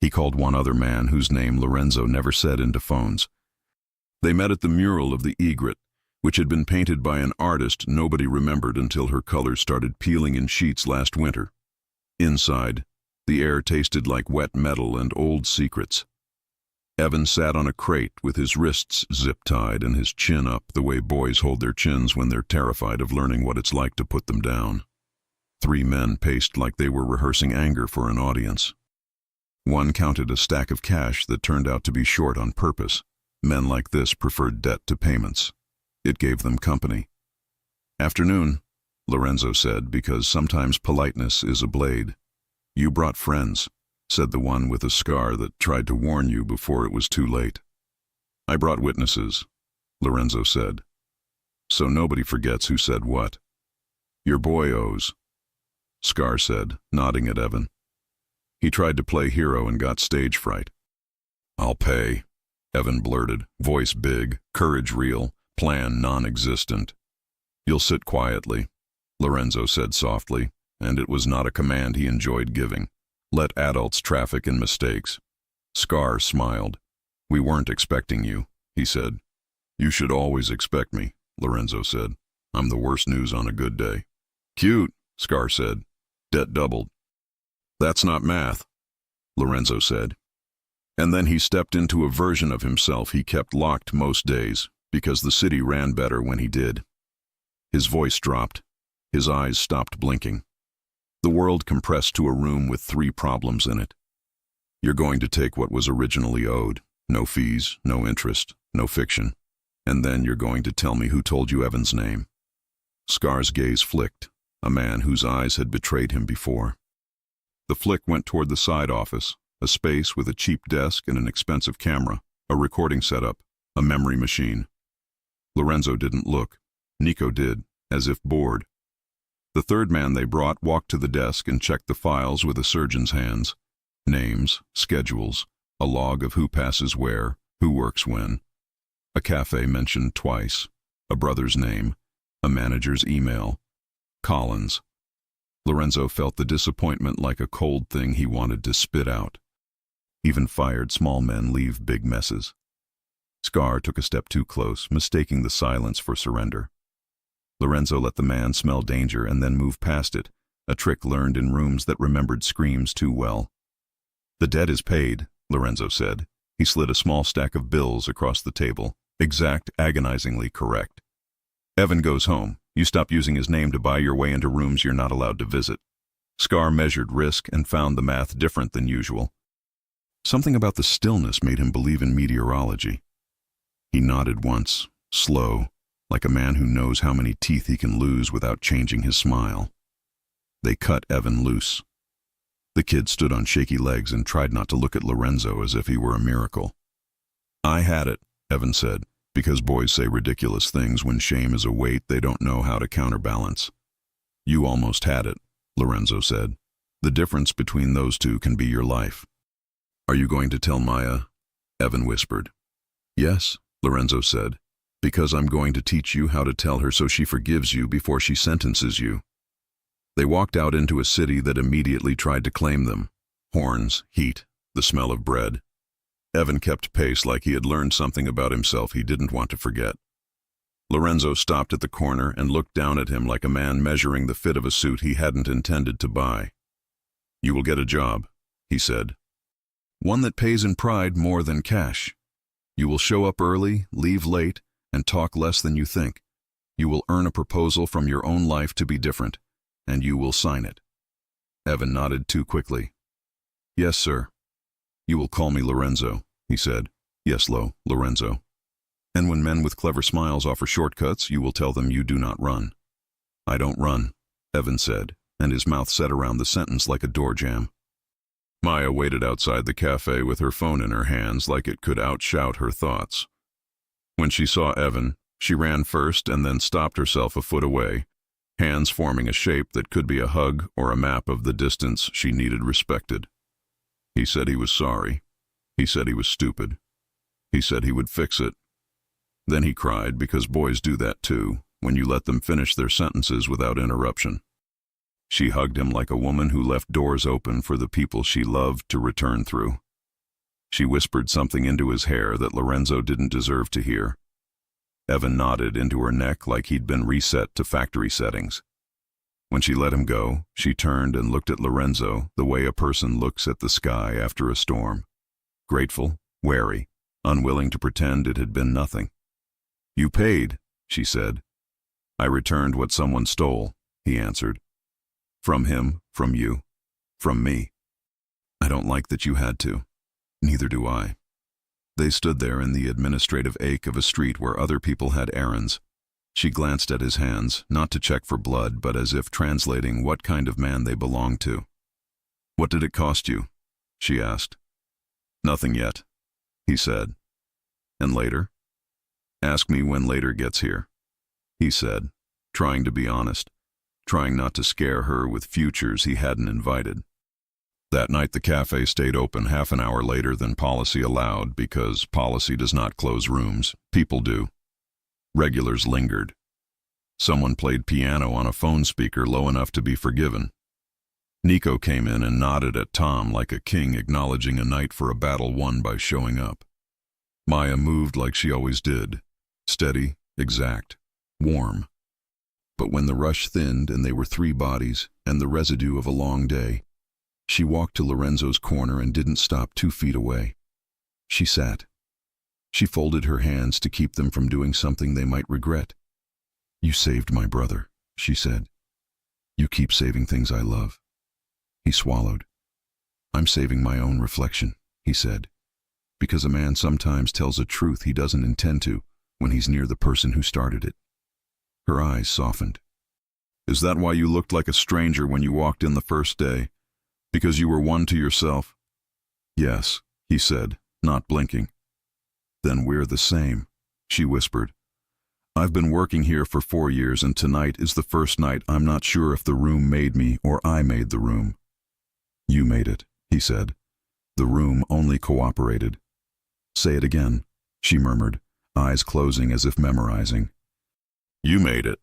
He called one other man whose name Lorenzo never said into phones. They met at the mural of the egret, which had been painted by an artist nobody remembered until her colors started peeling in sheets last winter. Inside, the air tasted like wet metal and old secrets. Evan sat on a crate with his wrists zip-tied and his chin up the way boys hold their chins when they're terrified of learning what it's like to put them down. 3 men paced like they were rehearsing anger for an audience. One counted a stack of cash that turned out to be short on purpose. Men like this preferred debt to payments. It gave them company. "Afternoon," Lorenzo said, because sometimes politeness is a blade. "You brought friends," said the one with a scar that tried to warn you before it was too late. "I brought witnesses," Lorenzo said. "So nobody forgets who said what." "Your boy owes," Scar said, nodding at Evan. "He tried to play hero and got stage fright." "I'll pay," Evan blurted, voice big, courage real, plan non-existent. "You'll sit quietly," Lorenzo said softly, and it was not a command he enjoyed giving. "Let adults traffic in mistakes." Scar smiled. "We weren't expecting you," he said. "You should always expect me," Lorenzo said. "I'm the worst news on a good day." "Cute," Scar said. "Debt doubled." "That's not math," Lorenzo said. And then he stepped into a version of himself he kept locked most days, because the city ran better when he did. His voice dropped. His eyes stopped blinking. The world compressed to a room with 3 problems in it. You're going to take what was originally owed. No fees, no interest, no fiction. And then you're going to tell me who told you Evan's name. Scar's gaze flicked, a man whose eyes had betrayed him before. The flick went toward the side office, a space with a cheap desk and an expensive camera, a recording setup, a memory machine. Lorenzo didn't look. Nico did, as if bored. The third man they brought walked to the desk and checked the files with a surgeon's hands. Names, schedules, a log of who passes where, who works when. A cafe mentioned twice, a brother's name, a manager's email. Collins. Lorenzo felt the disappointment like a cold thing he wanted to spit out. Even fired small men leave big messes. Scar took a step too close, mistaking the silence for surrender. Lorenzo let the man smell danger and then move past it, a trick learned in rooms that remembered screams too well. The debt is paid, Lorenzo said. He slid a small stack of bills across the table, exact, agonizingly correct. Evan goes home. You stop using his name to buy your way into rooms you're not allowed to visit. Scar measured risk and found the math different than usual. Something about the stillness made him believe in meteorology. He nodded once, slow, like a man who knows how many teeth he can lose without changing his smile. They cut Evan loose. The kid stood on shaky legs and tried not to look at Lorenzo as if he were a miracle. I had it, Evan said, because boys say ridiculous things when shame is a weight they don't know how to counterbalance. You almost had it, Lorenzo said. The difference between those two can be your life. Are you going to tell Maya? Evan whispered. Yes, Lorenzo said, because I'm going to teach you how to tell her so she forgives you before she sentences you. They walked out into a city that immediately tried to claim them. Horns, heat, the smell of bread. Evan kept pace like he had learned something about himself he didn't want to forget. Lorenzo stopped at the corner and looked down at him like a man measuring the fit of a suit he hadn't intended to buy. You will get a job, he said. One that pays in pride more than cash. You will show up early, leave late, and talk less than you think. You will earn a proposal from your own life to be different, and you will sign it. Evan nodded too quickly. Yes, sir. You will call me Lorenzo, he said. Yes, Lorenzo. And when men with clever smiles offer shortcuts, you will tell them you do not run. I don't run, Evan said, and his mouth set around the sentence like a door jamb. Maya waited outside the cafe with her phone in her hands like it could outshout her thoughts. When she saw Evan, she ran first and then stopped herself a foot away, hands forming a shape that could be a hug or a map of the distance she needed respected. He said he was sorry. He said he was stupid. He said he would fix it. Then he cried because boys do that too, when you let them finish their sentences without interruption. She hugged him like a woman who left doors open for the people she loved to return through. She whispered something into his hair that Lorenzo didn't deserve to hear. Evan nodded into her neck like he'd been reset to factory settings. When she let him go, she turned and looked at Lorenzo the way a person looks at the sky after a storm. Grateful, wary, unwilling to pretend it had been nothing. You paid, she said. I returned what someone stole, he answered. From him, from you, from me. I don't like that you had to. Neither do I. They stood there in the administrative ache of a street where other people had errands. She glanced at his hands, not to check for blood, but as if translating what kind of man they belonged to. What did it cost you? She asked. Nothing yet, he said. And later? Ask me when later gets here, he said, trying to be honest, trying not to scare her with futures he hadn't invited. That night the cafe stayed open half an hour later than policy allowed because policy does not close rooms, people do. Regulars lingered. Someone played piano on a phone speaker low enough to be forgiven. Nico came in and nodded at Tom like a king acknowledging a knight for a battle won by showing up. Maya moved like she always did, steady, exact, warm. But when the rush thinned and they were three bodies and the residue of a long day, she walked to Lorenzo's corner and didn't stop 2 feet away. She sat. She folded her hands to keep them from doing something they might regret. You saved my brother, she said. You keep saving things I love. He swallowed. I'm saving my own reflection, he said, because a man sometimes tells a truth he doesn't intend to, when he's near the person who started it. Her eyes softened. Is that why you looked like a stranger when you walked in the first day? Because you were one to yourself? Yes, he said, not blinking. Then we're the same, she whispered. I've been working here for 4 years, and tonight is the first night I'm not sure if the room made me or I made the room. You made it, he said. The room only cooperated. Say it again, she murmured, eyes closing as if memorizing. You made it,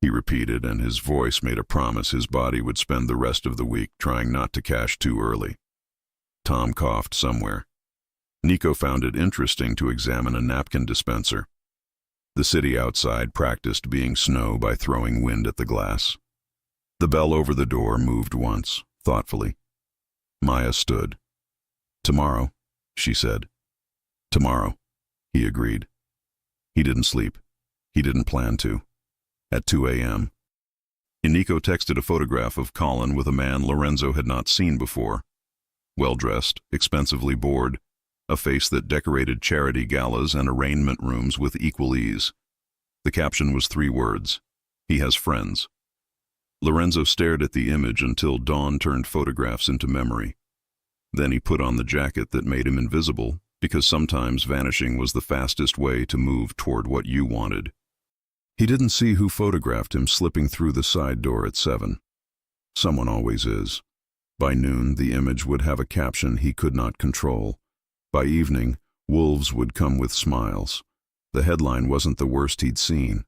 he repeated, and his voice made a promise his body would spend the rest of the week trying not to cash too early. Tom coughed somewhere. Nico found it interesting to examine a napkin dispenser. The city outside practiced being snow by throwing wind at the glass. The bell over the door moved once, thoughtfully. Maya stood. Tomorrow, she said. Tomorrow, he agreed. He didn't sleep. He didn't plan to. At 2 a.m., Nico texted a photograph of Colin with a man Lorenzo had not seen before. Well-dressed, expensively bored, a face that decorated charity galas and arraignment rooms with equal ease. The caption was 3 words: he has friends. Lorenzo stared at the image until dawn turned photographs into memory. Then he put on the jacket that made him invisible, because sometimes vanishing was the fastest way to move toward what you wanted. He didn't see who photographed him slipping through the side door at 7. Someone always is. By noon, the image would have a caption he could not control. By evening, wolves would come with smiles. The headline wasn't the worst he'd seen.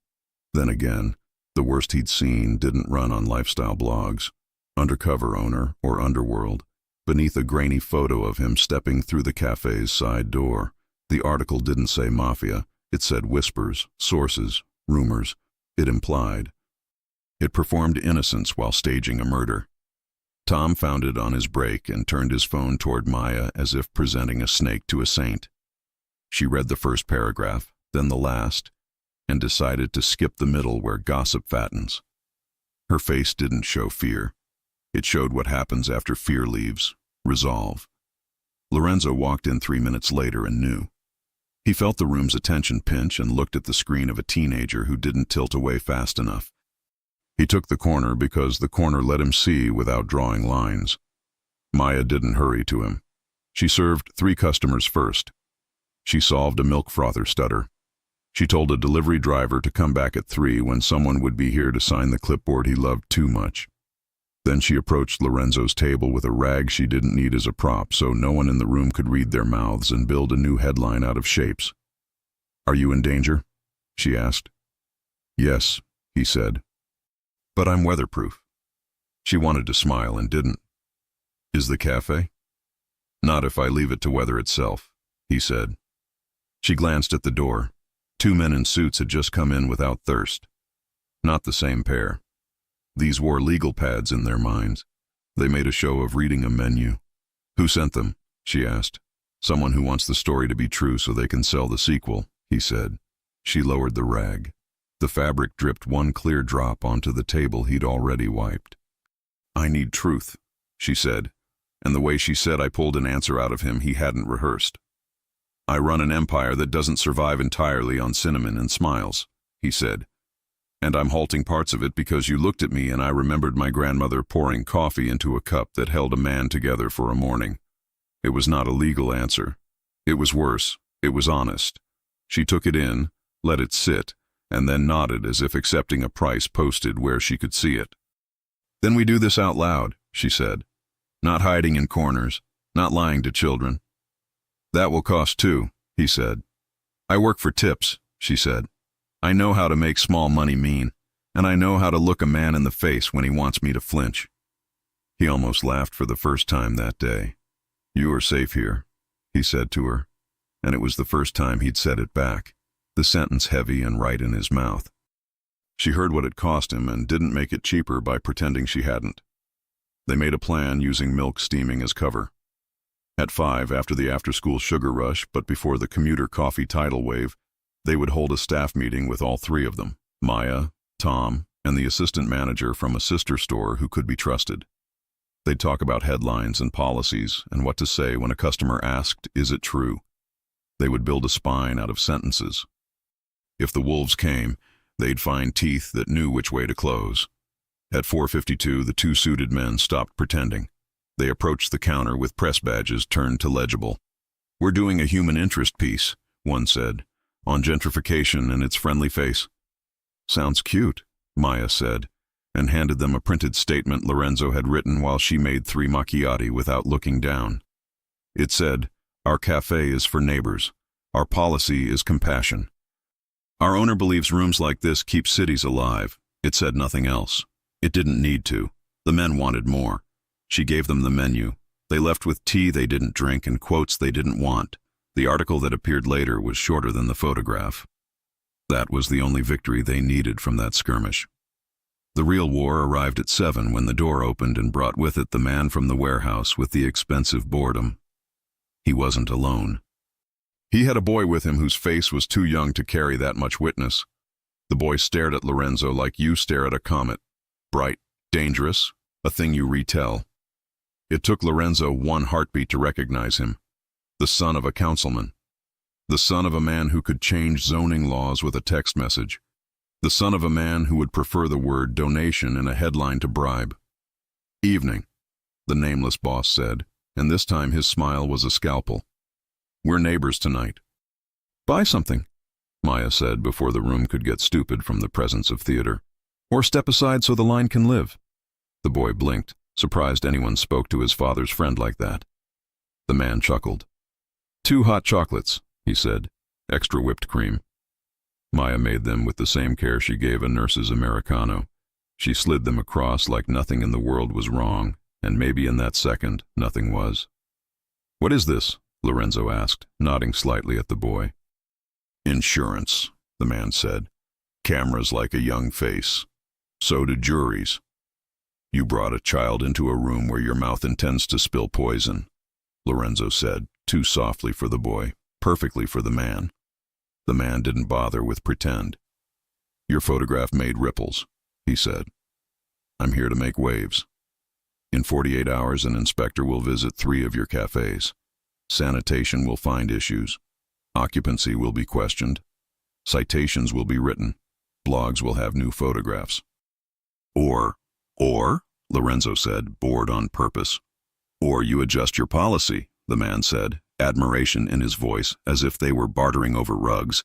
Then again, the worst he'd seen didn't run on lifestyle blogs. Undercover owner or underworld. Beneath a grainy photo of him stepping through the cafe's side door. The article didn't say mafia. It said whispers, sources, rumors. It implied. It performed innocence while staging a murder. Tom found it on his break and turned his phone toward Maya as if presenting a snake to a saint. She read the first paragraph, then the last, and decided to skip the middle where gossip fattens. Her face didn't show fear. It showed what happens after fear leaves: resolve. Lorenzo walked in 3 minutes later and knew. He felt the room's attention pinch and looked at the screen of a teenager who didn't tilt away fast enough. He took the corner because the corner let him see without drawing lines. Maya didn't hurry to him. She served 3 customers first. She solved a milk frother stutter. She told a delivery driver to come back at 3 when someone would be here to sign the clipboard he loved too much. Then she approached Lorenzo's table with a rag she didn't need as a prop so no one in the room could read their mouths and build a new headline out of shapes. Are you in danger? She asked. Yes, he said. But I'm weatherproof. She wanted to smile and didn't. Is the cafe? Not if I leave it to weather itself, he said. She glanced at the door. 2 men in suits had just come in without thirst. Not the same pair. These wore legal pads in their minds. They made a show of reading a menu. Who sent them? She asked. Someone who wants the story to be true so they can sell the sequel, he said. She lowered the rag. The fabric dripped 1 clear drop onto the table he'd already wiped. I need truth, she said, and the way she said I pulled an answer out of him he hadn't rehearsed. I run an empire that doesn't survive entirely on cinnamon and smiles, he said. And I'm halting parts of it because you looked at me and I remembered my grandmother pouring coffee into a cup that held a man together for a morning. It was not a legal answer. It was worse. It was honest. She took it in, let it sit, and then nodded as if accepting a price posted where she could see it. Then we do this out loud, she said. Not hiding in corners, not lying to children. That will cost too, he said. I work for tips, she said. I know how to make small money mean, and I know how to look a man in the face when he wants me to flinch. He almost laughed for the first time that day. You are safe here, he said to her, and it was the first time he'd said it back, the sentence heavy and right in his mouth. She heard what it cost him and didn't make it cheaper by pretending she hadn't. They made a plan using milk steaming as cover. At 5, after the after-school sugar rush, but before the commuter coffee tidal wave, they would hold a staff meeting with all 3 of them, Maya, Tom, and the assistant manager from a sister store who could be trusted. They'd talk about headlines and policies and what to say when a customer asked, "Is it true?" They would build a spine out of sentences. If the wolves came, they'd find teeth that knew which way to close. At 4:52, the two suited men stopped pretending. They approached the counter with press badges turned to legible. "We're doing a human interest piece," one said, "on gentrification and its friendly face." "Sounds cute," Maya said, and handed them a printed statement Lorenzo had written while she made 3 macchiati without looking down. It said, "Our cafe is for neighbors. Our policy is compassion. Our owner believes rooms like this keep cities alive." It said nothing else. It didn't need to. The men wanted more. She gave them the menu. They left with tea they didn't drink and quotes they didn't want. The article that appeared later was shorter than the photograph. That was the only victory they needed from that skirmish. The real war arrived at 7 when the door opened and brought with it the man from the warehouse with the expensive boredom. He wasn't alone. He had a boy with him whose face was too young to carry that much witness. The boy stared at Lorenzo like you stare at a comet. Bright, dangerous, a thing you retell. It took Lorenzo 1 heartbeat to recognize him. The son of a councilman. The son of a man who could change zoning laws with a text message. The son of a man who would prefer the word donation in a headline to bribe. "Evening," the nameless boss said, and this time his smile was a scalpel. "We're neighbors tonight." "Buy something," Maya said before the room could get stupid from the presence of theater. "Or step aside so the line can live." The boy blinked, surprised anyone spoke to his father's friend like that. The man chuckled. "2 hot chocolates," he said, "extra whipped cream." Maya made them with the same care she gave a nurse's Americano. She slid them across like nothing in the world was wrong, and maybe in that second, nothing was. "What is this?" Lorenzo asked, nodding slightly at the boy. "Insurance," the man said. "Cameras like a young face. So do juries. You brought a child into a room where your mouth intends to spill poison," Lorenzo said, too softly for the boy, perfectly for the man. The man didn't bother with pretend. "Your photograph made ripples," he said. "I'm here to make waves. In 48 hours, an inspector will visit 3 of your cafes. Sanitation will find issues. Occupancy will be questioned. Citations will be written. Blogs will have new photographs." Or, Lorenzo said, bored on purpose. "Or you adjust your policy," the man said, admiration in his voice as if they were bartering over rugs.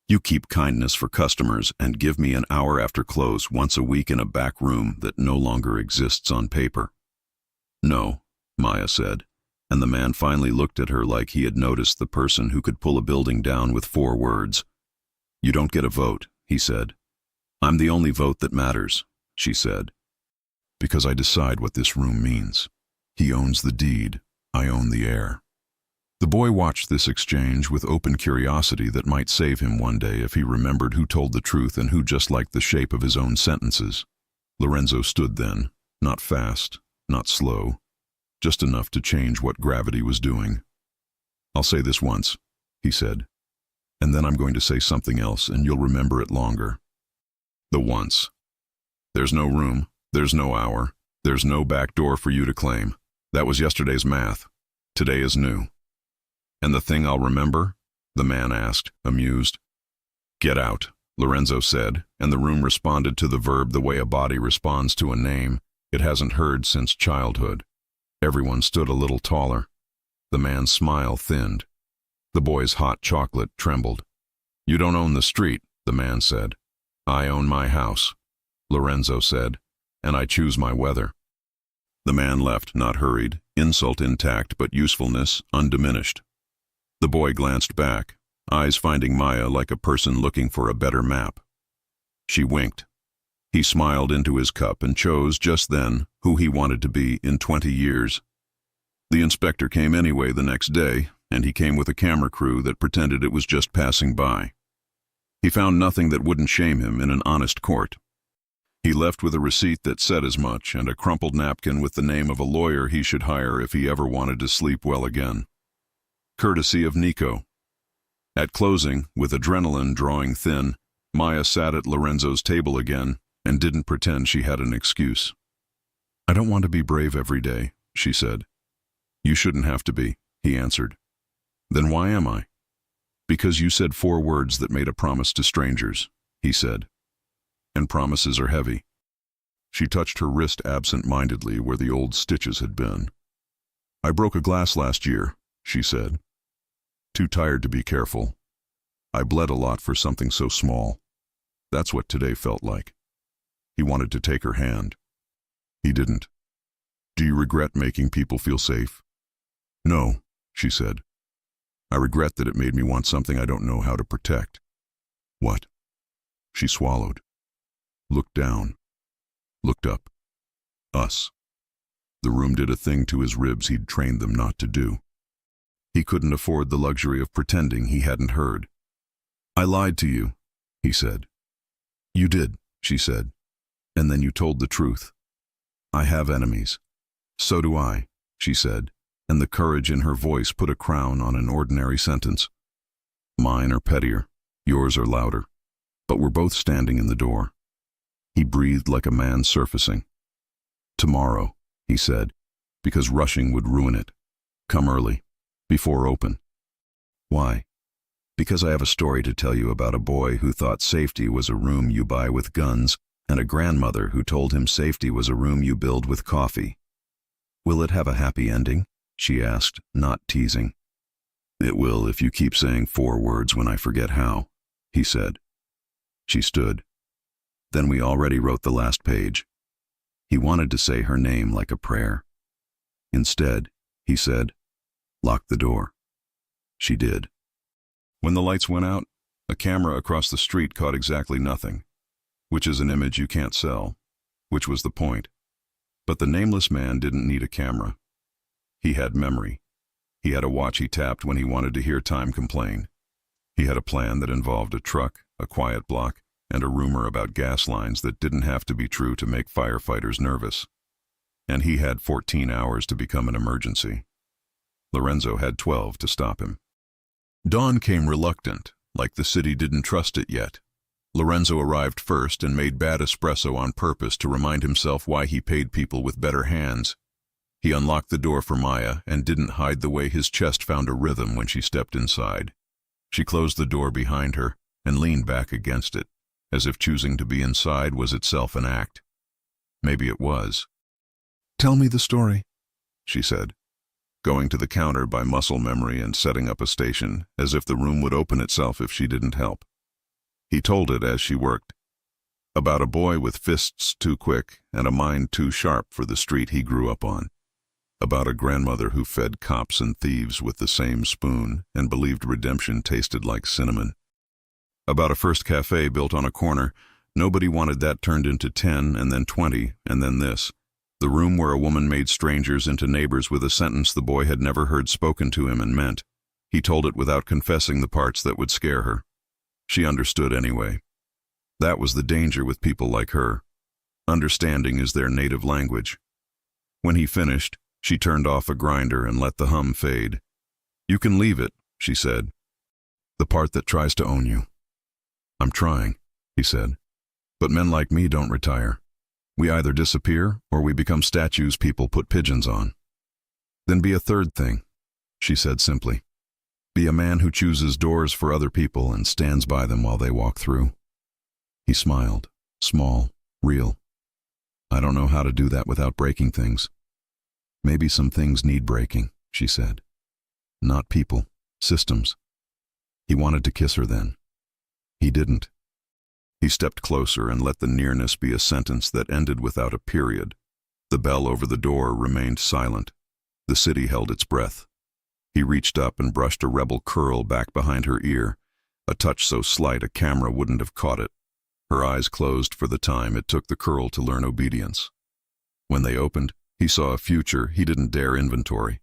"You keep kindness for customers and give me an hour after close once a week in a back room that no longer exists on paper." "No," Maya said, and the man finally looked at her like he had noticed the person who could pull a building down with 4 words. "You don't get a vote," he said. "I'm the only vote that matters," she said. "Because I decide what this room means. He owns the deed, I own the air." The boy watched this exchange with open curiosity that might save him one day if he remembered who told the truth and who just liked the shape of his own sentences. Lorenzo stood then, not fast, not slow, just enough to change what gravity was doing. "I'll say this once," he said, "and then I'm going to say something else and you'll remember it longer." The once. "There's no room, there's no hour, there's no back door for you to claim. That was yesterday's math. Today is new." "And the thing I'll remember?" the man asked, amused. "Get out," Lorenzo said, and the room responded to the verb the way a body responds to a name it hasn't heard since childhood. Everyone stood a little taller. The man's smile thinned. The boy's hot chocolate trembled. "You don't own the street," the man said. "I own my house," Lorenzo said, "and I choose my weather." The man left, not hurried, insult intact but usefulness undiminished. The boy glanced back, eyes finding Maya like a person looking for a better map. She winked. He smiled into his cup and chose, just then, who he wanted to be in 20 years. The inspector came anyway the next day, and he came with a camera crew that pretended it was just passing by. He found nothing that wouldn't shame him in an honest court. He left with a receipt that said as much and a crumpled napkin with the name of a lawyer he should hire if he ever wanted to sleep well again. Courtesy of Nico. At closing, with adrenaline drawing thin, Maya sat at Lorenzo's table again and didn't pretend she had an excuse. "I don't want to be brave every day," she said. "You shouldn't have to be," he answered. "Then why am I?" Because you said 4 words that made a promise to strangers, he said. And promises are heavy. She touched her wrist absent-mindedly where the old stitches had been. I broke a glass last year, she said. Too tired to be careful. I bled a lot for something so small. That's what today felt like. He wanted to take her hand. He didn't. Do you regret making people feel safe? No, she said. I regret that it made me want something I don't know how to protect. What? She swallowed. Looked down. Looked up. Us. The room did a thing to his ribs he'd trained them not to do. He couldn't afford the luxury of pretending he hadn't heard. I lied to you, he said. You did, she said. And then you told the truth. I have enemies. So do I, she said, and the courage in her voice put a crown on an ordinary sentence. Mine are pettier, yours are louder, but we're both standing in the door. He breathed like a man surfacing. Tomorrow, he said, because rushing would ruin it. Come early, before open. Why? Because I have a story to tell you about a boy who thought safety was a room you buy with guns, and a grandmother who told him safety was a room you build with coffee. Will it have a happy ending? She asked, not teasing. It will if you keep saying 4 words when I forget how, he said. She stood. Then we already wrote the last page. He wanted to say her name like a prayer. Instead, he said, lock the door. She did. When the lights went out, a camera across the street caught exactly nothing, which is an image you can't sell, which was the point. But the nameless man didn't need a camera. He had memory. He had a watch he tapped when he wanted to hear time complain. He had a plan that involved a truck, a quiet block, and a rumor about gas lines that didn't have to be true to make firefighters nervous. And he had 14 hours to become an emergency. Lorenzo had 12 to stop him. Dawn came reluctant, like the city didn't trust it yet. Lorenzo arrived first and made bad espresso on purpose to remind himself why he paid people with better hands. He unlocked the door for Maya and didn't hide the way his chest found a rhythm when she stepped inside. She closed the door behind her and leaned back against it, as if choosing to be inside was itself an act. Maybe it was. Tell me the story, she said, going to the counter by muscle memory and setting up a station, as if the room would open itself if she didn't help. He told it as she worked. About a boy with fists too quick and a mind too sharp for the street he grew up on. About a grandmother who fed cops and thieves with the same spoon and believed redemption tasted like cinnamon. About a first cafe built on a corner. Nobody wanted that turned into 10 and then 20 and then this. The room where a woman made strangers into neighbors with a sentence the boy had never heard spoken to him and meant. He told it without confessing the parts that would scare her. She understood anyway. That was the danger with people like her. Understanding is their native language. When he finished, she turned off a grinder and let the hum fade. You can leave it, she said. The part that tries to own you. I'm trying, he said. But men like me don't retire. We either disappear or we become statues people put pigeons on. Then be a third thing, she said simply. Be a man who chooses doors for other people and stands by them while they walk through. He smiled, small, real. I don't know how to do that without breaking things. Maybe some things need breaking, she said. Not people, systems. He wanted to kiss her then. He didn't. He stepped closer and let the nearness be a sentence that ended without a period. The bell over the door remained silent. The city held its breath. He reached up and brushed a rebel curl back behind her ear, a touch so slight a camera wouldn't have caught it. Her eyes closed for the time it took the curl to learn obedience. When they opened, he saw a future he didn't dare inventory.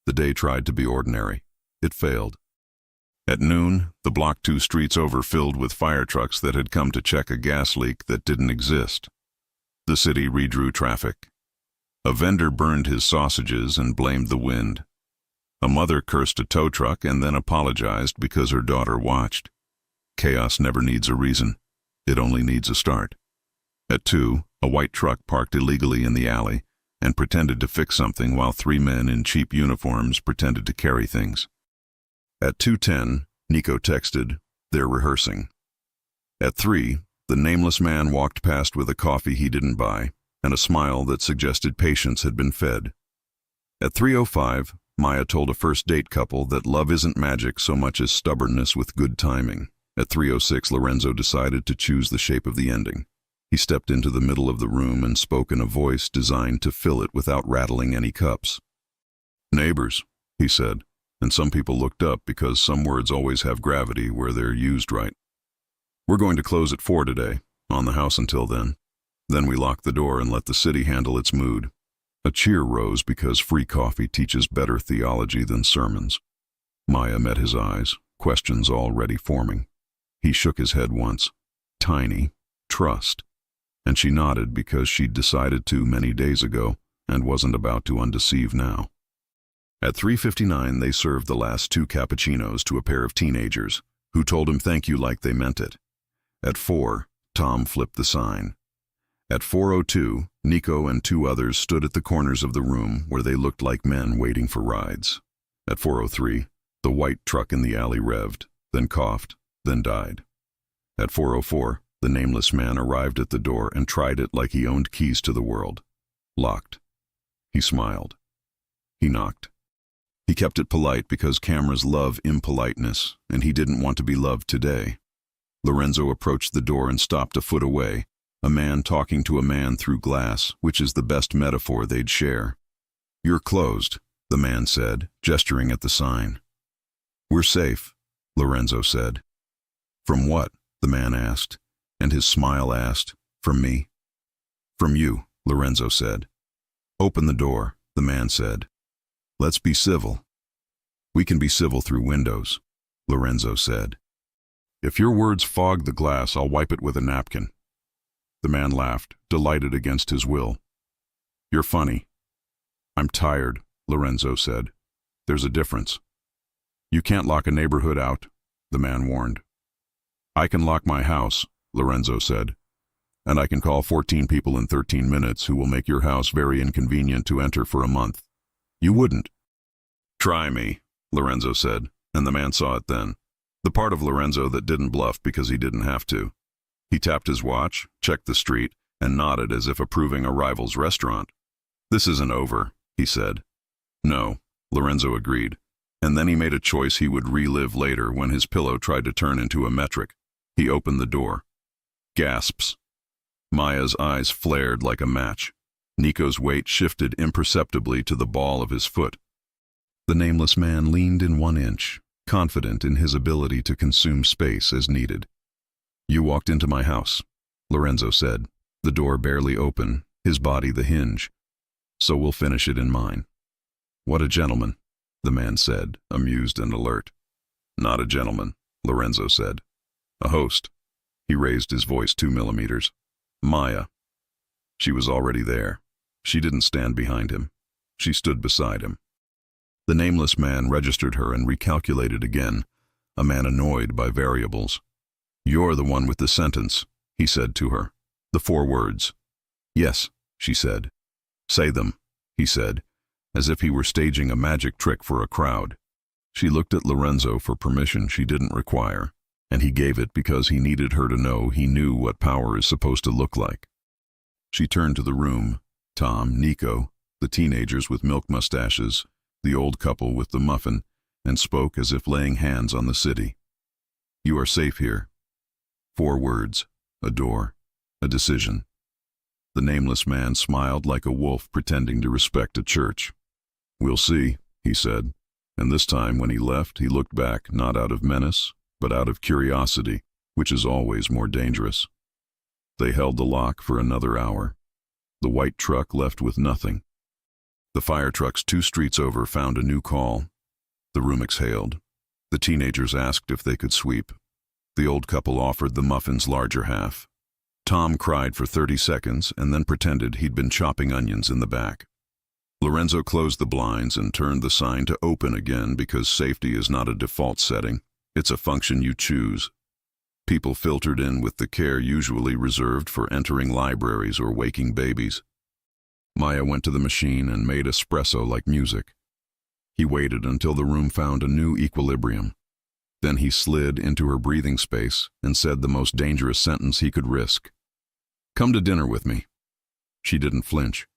The day tried to be ordinary. It failed. At noon, the block 2 streets over filled with fire trucks that had come to check a gas leak that didn't exist. The city redrew traffic. A vendor burned his sausages and blamed the wind. A mother cursed a tow truck and then apologized because her daughter watched. Chaos never needs a reason. It only needs a start. At 2, a white truck parked illegally in the alley and pretended to fix something while 3 men in cheap uniforms pretended to carry things. At 2:10, Nico texted, "They're rehearsing." At 3, the nameless man walked past with a coffee he didn't buy and a smile that suggested patience had been fed. At 3:05, Maya told a first-date couple that love isn't magic so much as stubbornness with good timing. At 3:06, Lorenzo decided to choose the shape of the ending. He stepped into the middle of the room and spoke in a voice designed to fill it without rattling any cups. "Neighbors," he said, and some people looked up because some words always have gravity where they're used right. "We're going to close at 4 today, on the house until then. Then we lock the door and let the city handle its mood." A cheer rose because free coffee teaches better theology than sermons. Maya met his eyes, questions already forming. He shook his head once. Tiny. Trust. And she nodded because she'd decided to many days ago and wasn't about to undeceive now. At 3:59, they served the last 2 cappuccinos to a pair of teenagers, who told him thank you like they meant it. At 4, Tom flipped the sign. At 4:02, Nico and 2 others stood at the corners of the room where they looked like men waiting for rides. At 4:03, the white truck in the alley revved, then coughed, then died. At 4:04, the nameless man arrived at the door and tried it like he owned keys to the world. Locked. He smiled. He knocked. He kept it polite because cameras love impoliteness, and he didn't want to be loved today. Lorenzo approached the door and stopped a foot away, a man talking to a man through glass, which is the best metaphor they'd share. "You're closed," the man said, gesturing at the sign. "We're safe," Lorenzo said. "From what?" the man asked, and his smile asked, "From me?" "From you," Lorenzo said. "Open the door," the man said. "Let's be civil." "We can be civil through windows," Lorenzo said. "If your words fog the glass, I'll wipe it with a napkin." The man laughed, delighted against his will. "You're funny." "I'm tired," Lorenzo said. "There's a difference." "You can't lock a neighborhood out," the man warned. "I can lock my house," Lorenzo said. "And I can call 14 people in 13 minutes who will make your house very inconvenient to enter for a month. You wouldn't." "Try me," Lorenzo said, and the man saw it then. The part of Lorenzo that didn't bluff because he didn't have to. He tapped his watch, checked the street, and nodded as if approving a rival's restaurant. "This isn't over," he said. "No," Lorenzo agreed, and then he made a choice he would relive later when his pillow tried to turn into a metric. He opened the door. Gasps. Maya's eyes flared like a match. Nico's weight shifted imperceptibly to the ball of his foot. The nameless man leaned in 1 inch, confident in his ability to consume space as needed. "You walked into my house," Lorenzo said, the door barely open, his body the hinge. "So we'll finish it in mine." "What a gentleman," the man said, amused and alert. "Not a gentleman," Lorenzo said. "A host." He raised his voice 2 millimeters. "Maya." She was already there. She didn't stand behind him. She stood beside him. The nameless man registered her and recalculated again, a man annoyed by variables. "You're the one with the sentence," he said to her. "The 4 words." "Yes," she said. "Say them," he said, as if he were staging a magic trick for a crowd. She looked at Lorenzo for permission she didn't require, and he gave it because he needed her to know he knew what power is supposed to look like. She turned to the room, Tom, Nico, the teenagers with milk mustaches, the old couple with the muffin, and spoke as if laying hands on the city. "You are safe here." 4 words, a door, a decision. The nameless man smiled like a wolf pretending to respect a church. "We'll see," he said, and this time when he left he looked back not out of menace, but out of curiosity, which is always more dangerous. They held the lock for another hour. The white truck left with nothing. The fire trucks 2 streets over found a new call. The room exhaled. The teenagers asked if they could sweep. The old couple offered the muffin's larger half. Tom cried for 30 seconds and then pretended he'd been chopping onions in the back. Lorenzo closed the blinds and turned the sign to open again because safety is not a default setting. It's a function you choose. People filtered in with the care usually reserved for entering libraries or waking babies. Maya went to the machine and made espresso like music. He waited until the room found a new equilibrium. Then he slid into her breathing space and said the most dangerous sentence he could risk. "Come to dinner with me." She didn't flinch.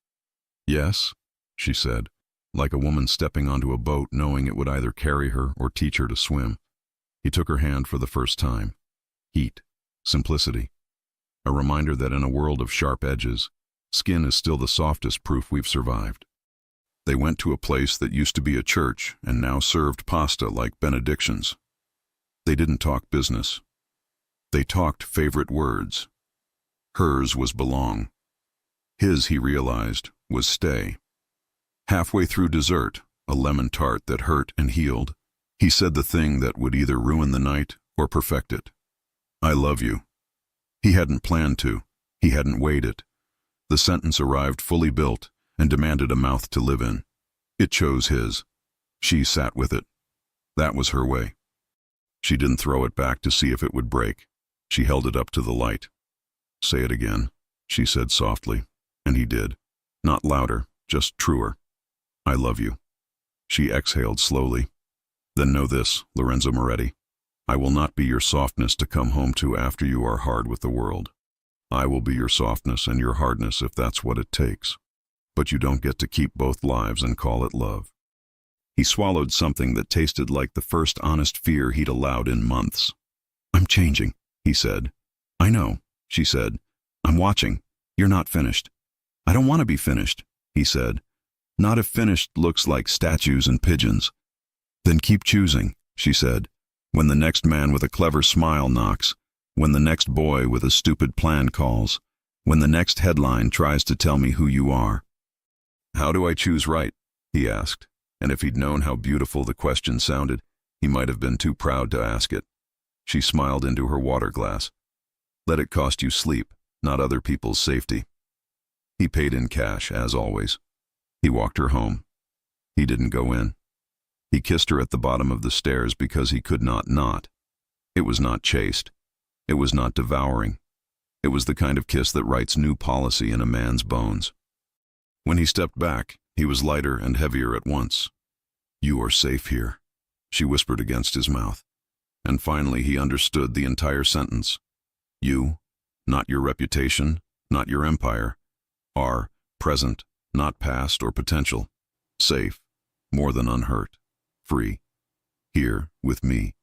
"Yes," she said, like a woman stepping onto a boat knowing it would either carry her or teach her to swim. He took her hand for the first time. Heat, simplicity, a reminder that in a world of sharp edges, skin is still the softest proof we've survived. They went to a place that used to be a church and now served pasta like benedictions. They didn't talk business. They talked favorite words. Hers was belong. His, he realized, was stay. Halfway through dessert, a lemon tart that hurt and healed, he said the thing that would either ruin the night or perfect it. "I love you." He hadn't planned to. He hadn't weighed it. The sentence arrived fully built and demanded a mouth to live in. It chose his. She sat with it. That was her way. She didn't throw it back to see if it would break. She held it up to the light. "Say it again," she said softly, and he did. Not louder, just truer. "I love you." She exhaled slowly. "Then know this, Lorenzo Moretti. I will not be your softness to come home to after you are hard with the world. I will be your softness and your hardness if that's what it takes. But you don't get to keep both lives and call it love." He swallowed something that tasted like the first honest fear he'd allowed in months. "I'm changing," he said. "I know," she said. "I'm watching. You're not finished." "I don't want to be finished," he said. "Not if finished looks like statues and pigeons." "Then keep choosing," she said. "When the next man with a clever smile knocks, when the next boy with a stupid plan calls, when the next headline tries to tell me who you are." "How do I choose right?" he asked, and if he'd known how beautiful the question sounded, he might have been too proud to ask it. She smiled into her water glass. "Let it cost you sleep, not other people's safety." He paid in cash, as always. He walked her home. He didn't go in. He kissed her at the bottom of the stairs because he could not. It was not chaste. It was not devouring. It was the kind of kiss that writes new policy in a man's bones. When he stepped back, he was lighter and heavier at once. "You are safe here," she whispered against his mouth. And finally he understood the entire sentence. You, not your reputation, not your empire, are present, not past or potential, safe, more than unhurt, free. Here, with me,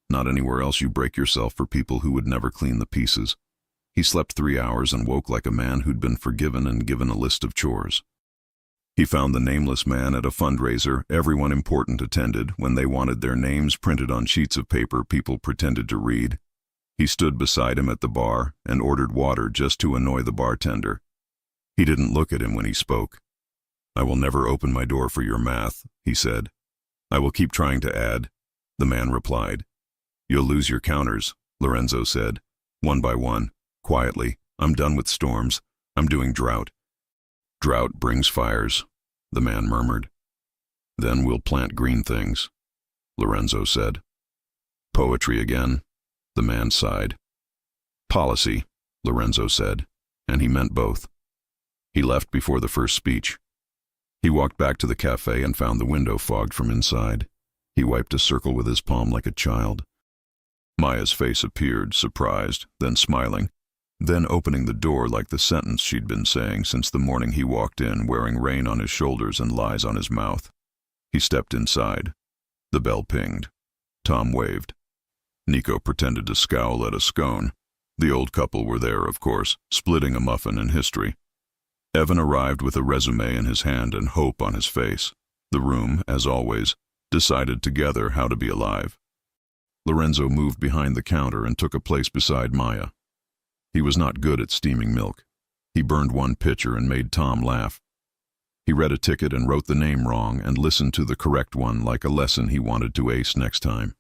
not anywhere else you break yourself for people who would never clean the pieces. He slept 3 hours and woke like a man who'd been forgiven and given a list of chores. He found the nameless man at a fundraiser everyone important attended when they wanted their names printed on sheets of paper people pretended to read. He stood beside him at the bar and ordered water just to annoy the bartender. He didn't look at him when he spoke. "I will never open my door for your math," he said. "I will keep trying to add," the man replied. "You'll lose your counters," Lorenzo said. "One by one, quietly. I'm done with storms. I'm doing drought." "Drought brings fires," the man murmured. "Then we'll plant green things," Lorenzo said. "Poetry again," the man sighed. "Policy," Lorenzo said, and he meant both. He left before the first speech. He walked back to the cafe and found the window fogged from inside. He wiped a circle with his palm like a child. Maya's face appeared, surprised, then smiling, then opening the door like the sentence she'd been saying since the morning he walked in, wearing rain on his shoulders and lies on his mouth. He stepped inside. The bell pinged. Tom waved. Nico pretended to scowl at a scone. The old couple were there, of course, splitting a muffin in history. Evan arrived with a resume in his hand and hope on his face. The room, as always, decided together how to be alive. Lorenzo moved behind the counter and took a place beside Maya. He was not good at steaming milk. He burned one pitcher and made Tom laugh. He read a ticket and wrote the name wrong and listened to the correct one like a lesson he wanted to ace next time.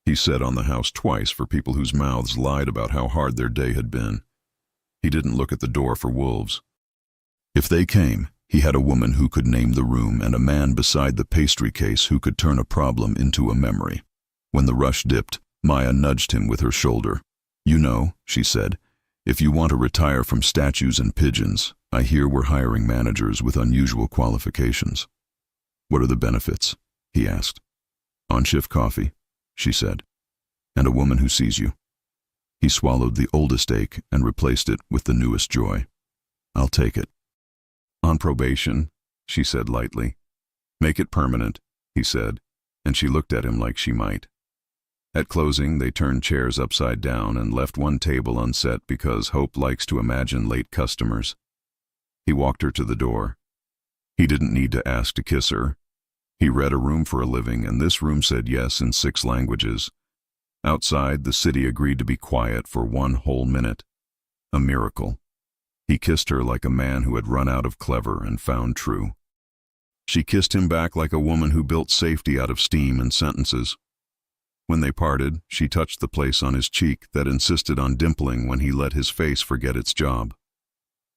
He said on the house twice for people whose mouths lied about how hard their day had been. He didn't look at the door for wolves. If they came, he had a woman who could name the room and a man beside the pastry case who could turn a problem into a memory. When the rush dipped, Maya nudged him with her shoulder. "You know," she said, "if you want to retire from statues and pigeons, I hear we're hiring managers with unusual qualifications." "What are the benefits?" he asked. "On-shift coffee," she said. And a woman who sees you. He swallowed the oldest ache and replaced it with the newest joy. I'll take it. On probation, she said lightly. Make it permanent, he said, and she looked at him like she might. At closing, they turned chairs upside down and left one table unset because Hope likes to imagine late customers. He walked her to the door. He didn't need to ask to kiss her. He read a room for a living, and this room said yes in 6 languages. Outside, the city agreed to be quiet for 1 whole minute. A miracle. He kissed her like a man who had run out of clever and found true. She kissed him back like a woman who built safety out of steam and sentences. When they parted, she touched the place on his cheek that insisted on dimpling when he let his face forget its job.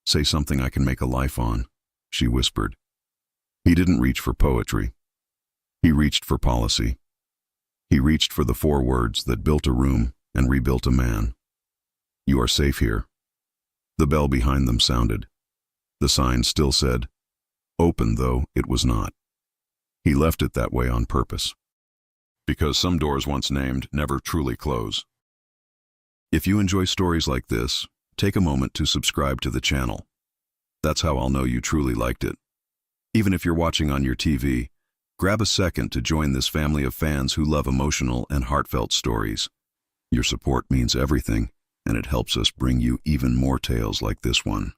Say something I can make a life on, she whispered. He didn't reach for poetry. He reached for policy. He reached for the 4 words that built a room and rebuilt a man. You are safe here. The bell behind them sounded. The sign still said, open, though it was not. He left it that way on purpose. Because some doors once named never truly close. If you enjoy stories like this, take a moment to subscribe to the channel. That's how I'll know you truly liked it. Even if you're watching on your TV, grab a second to join this family of fans who love emotional and heartfelt stories. Your support means everything, and it helps us bring you even more tales like this one.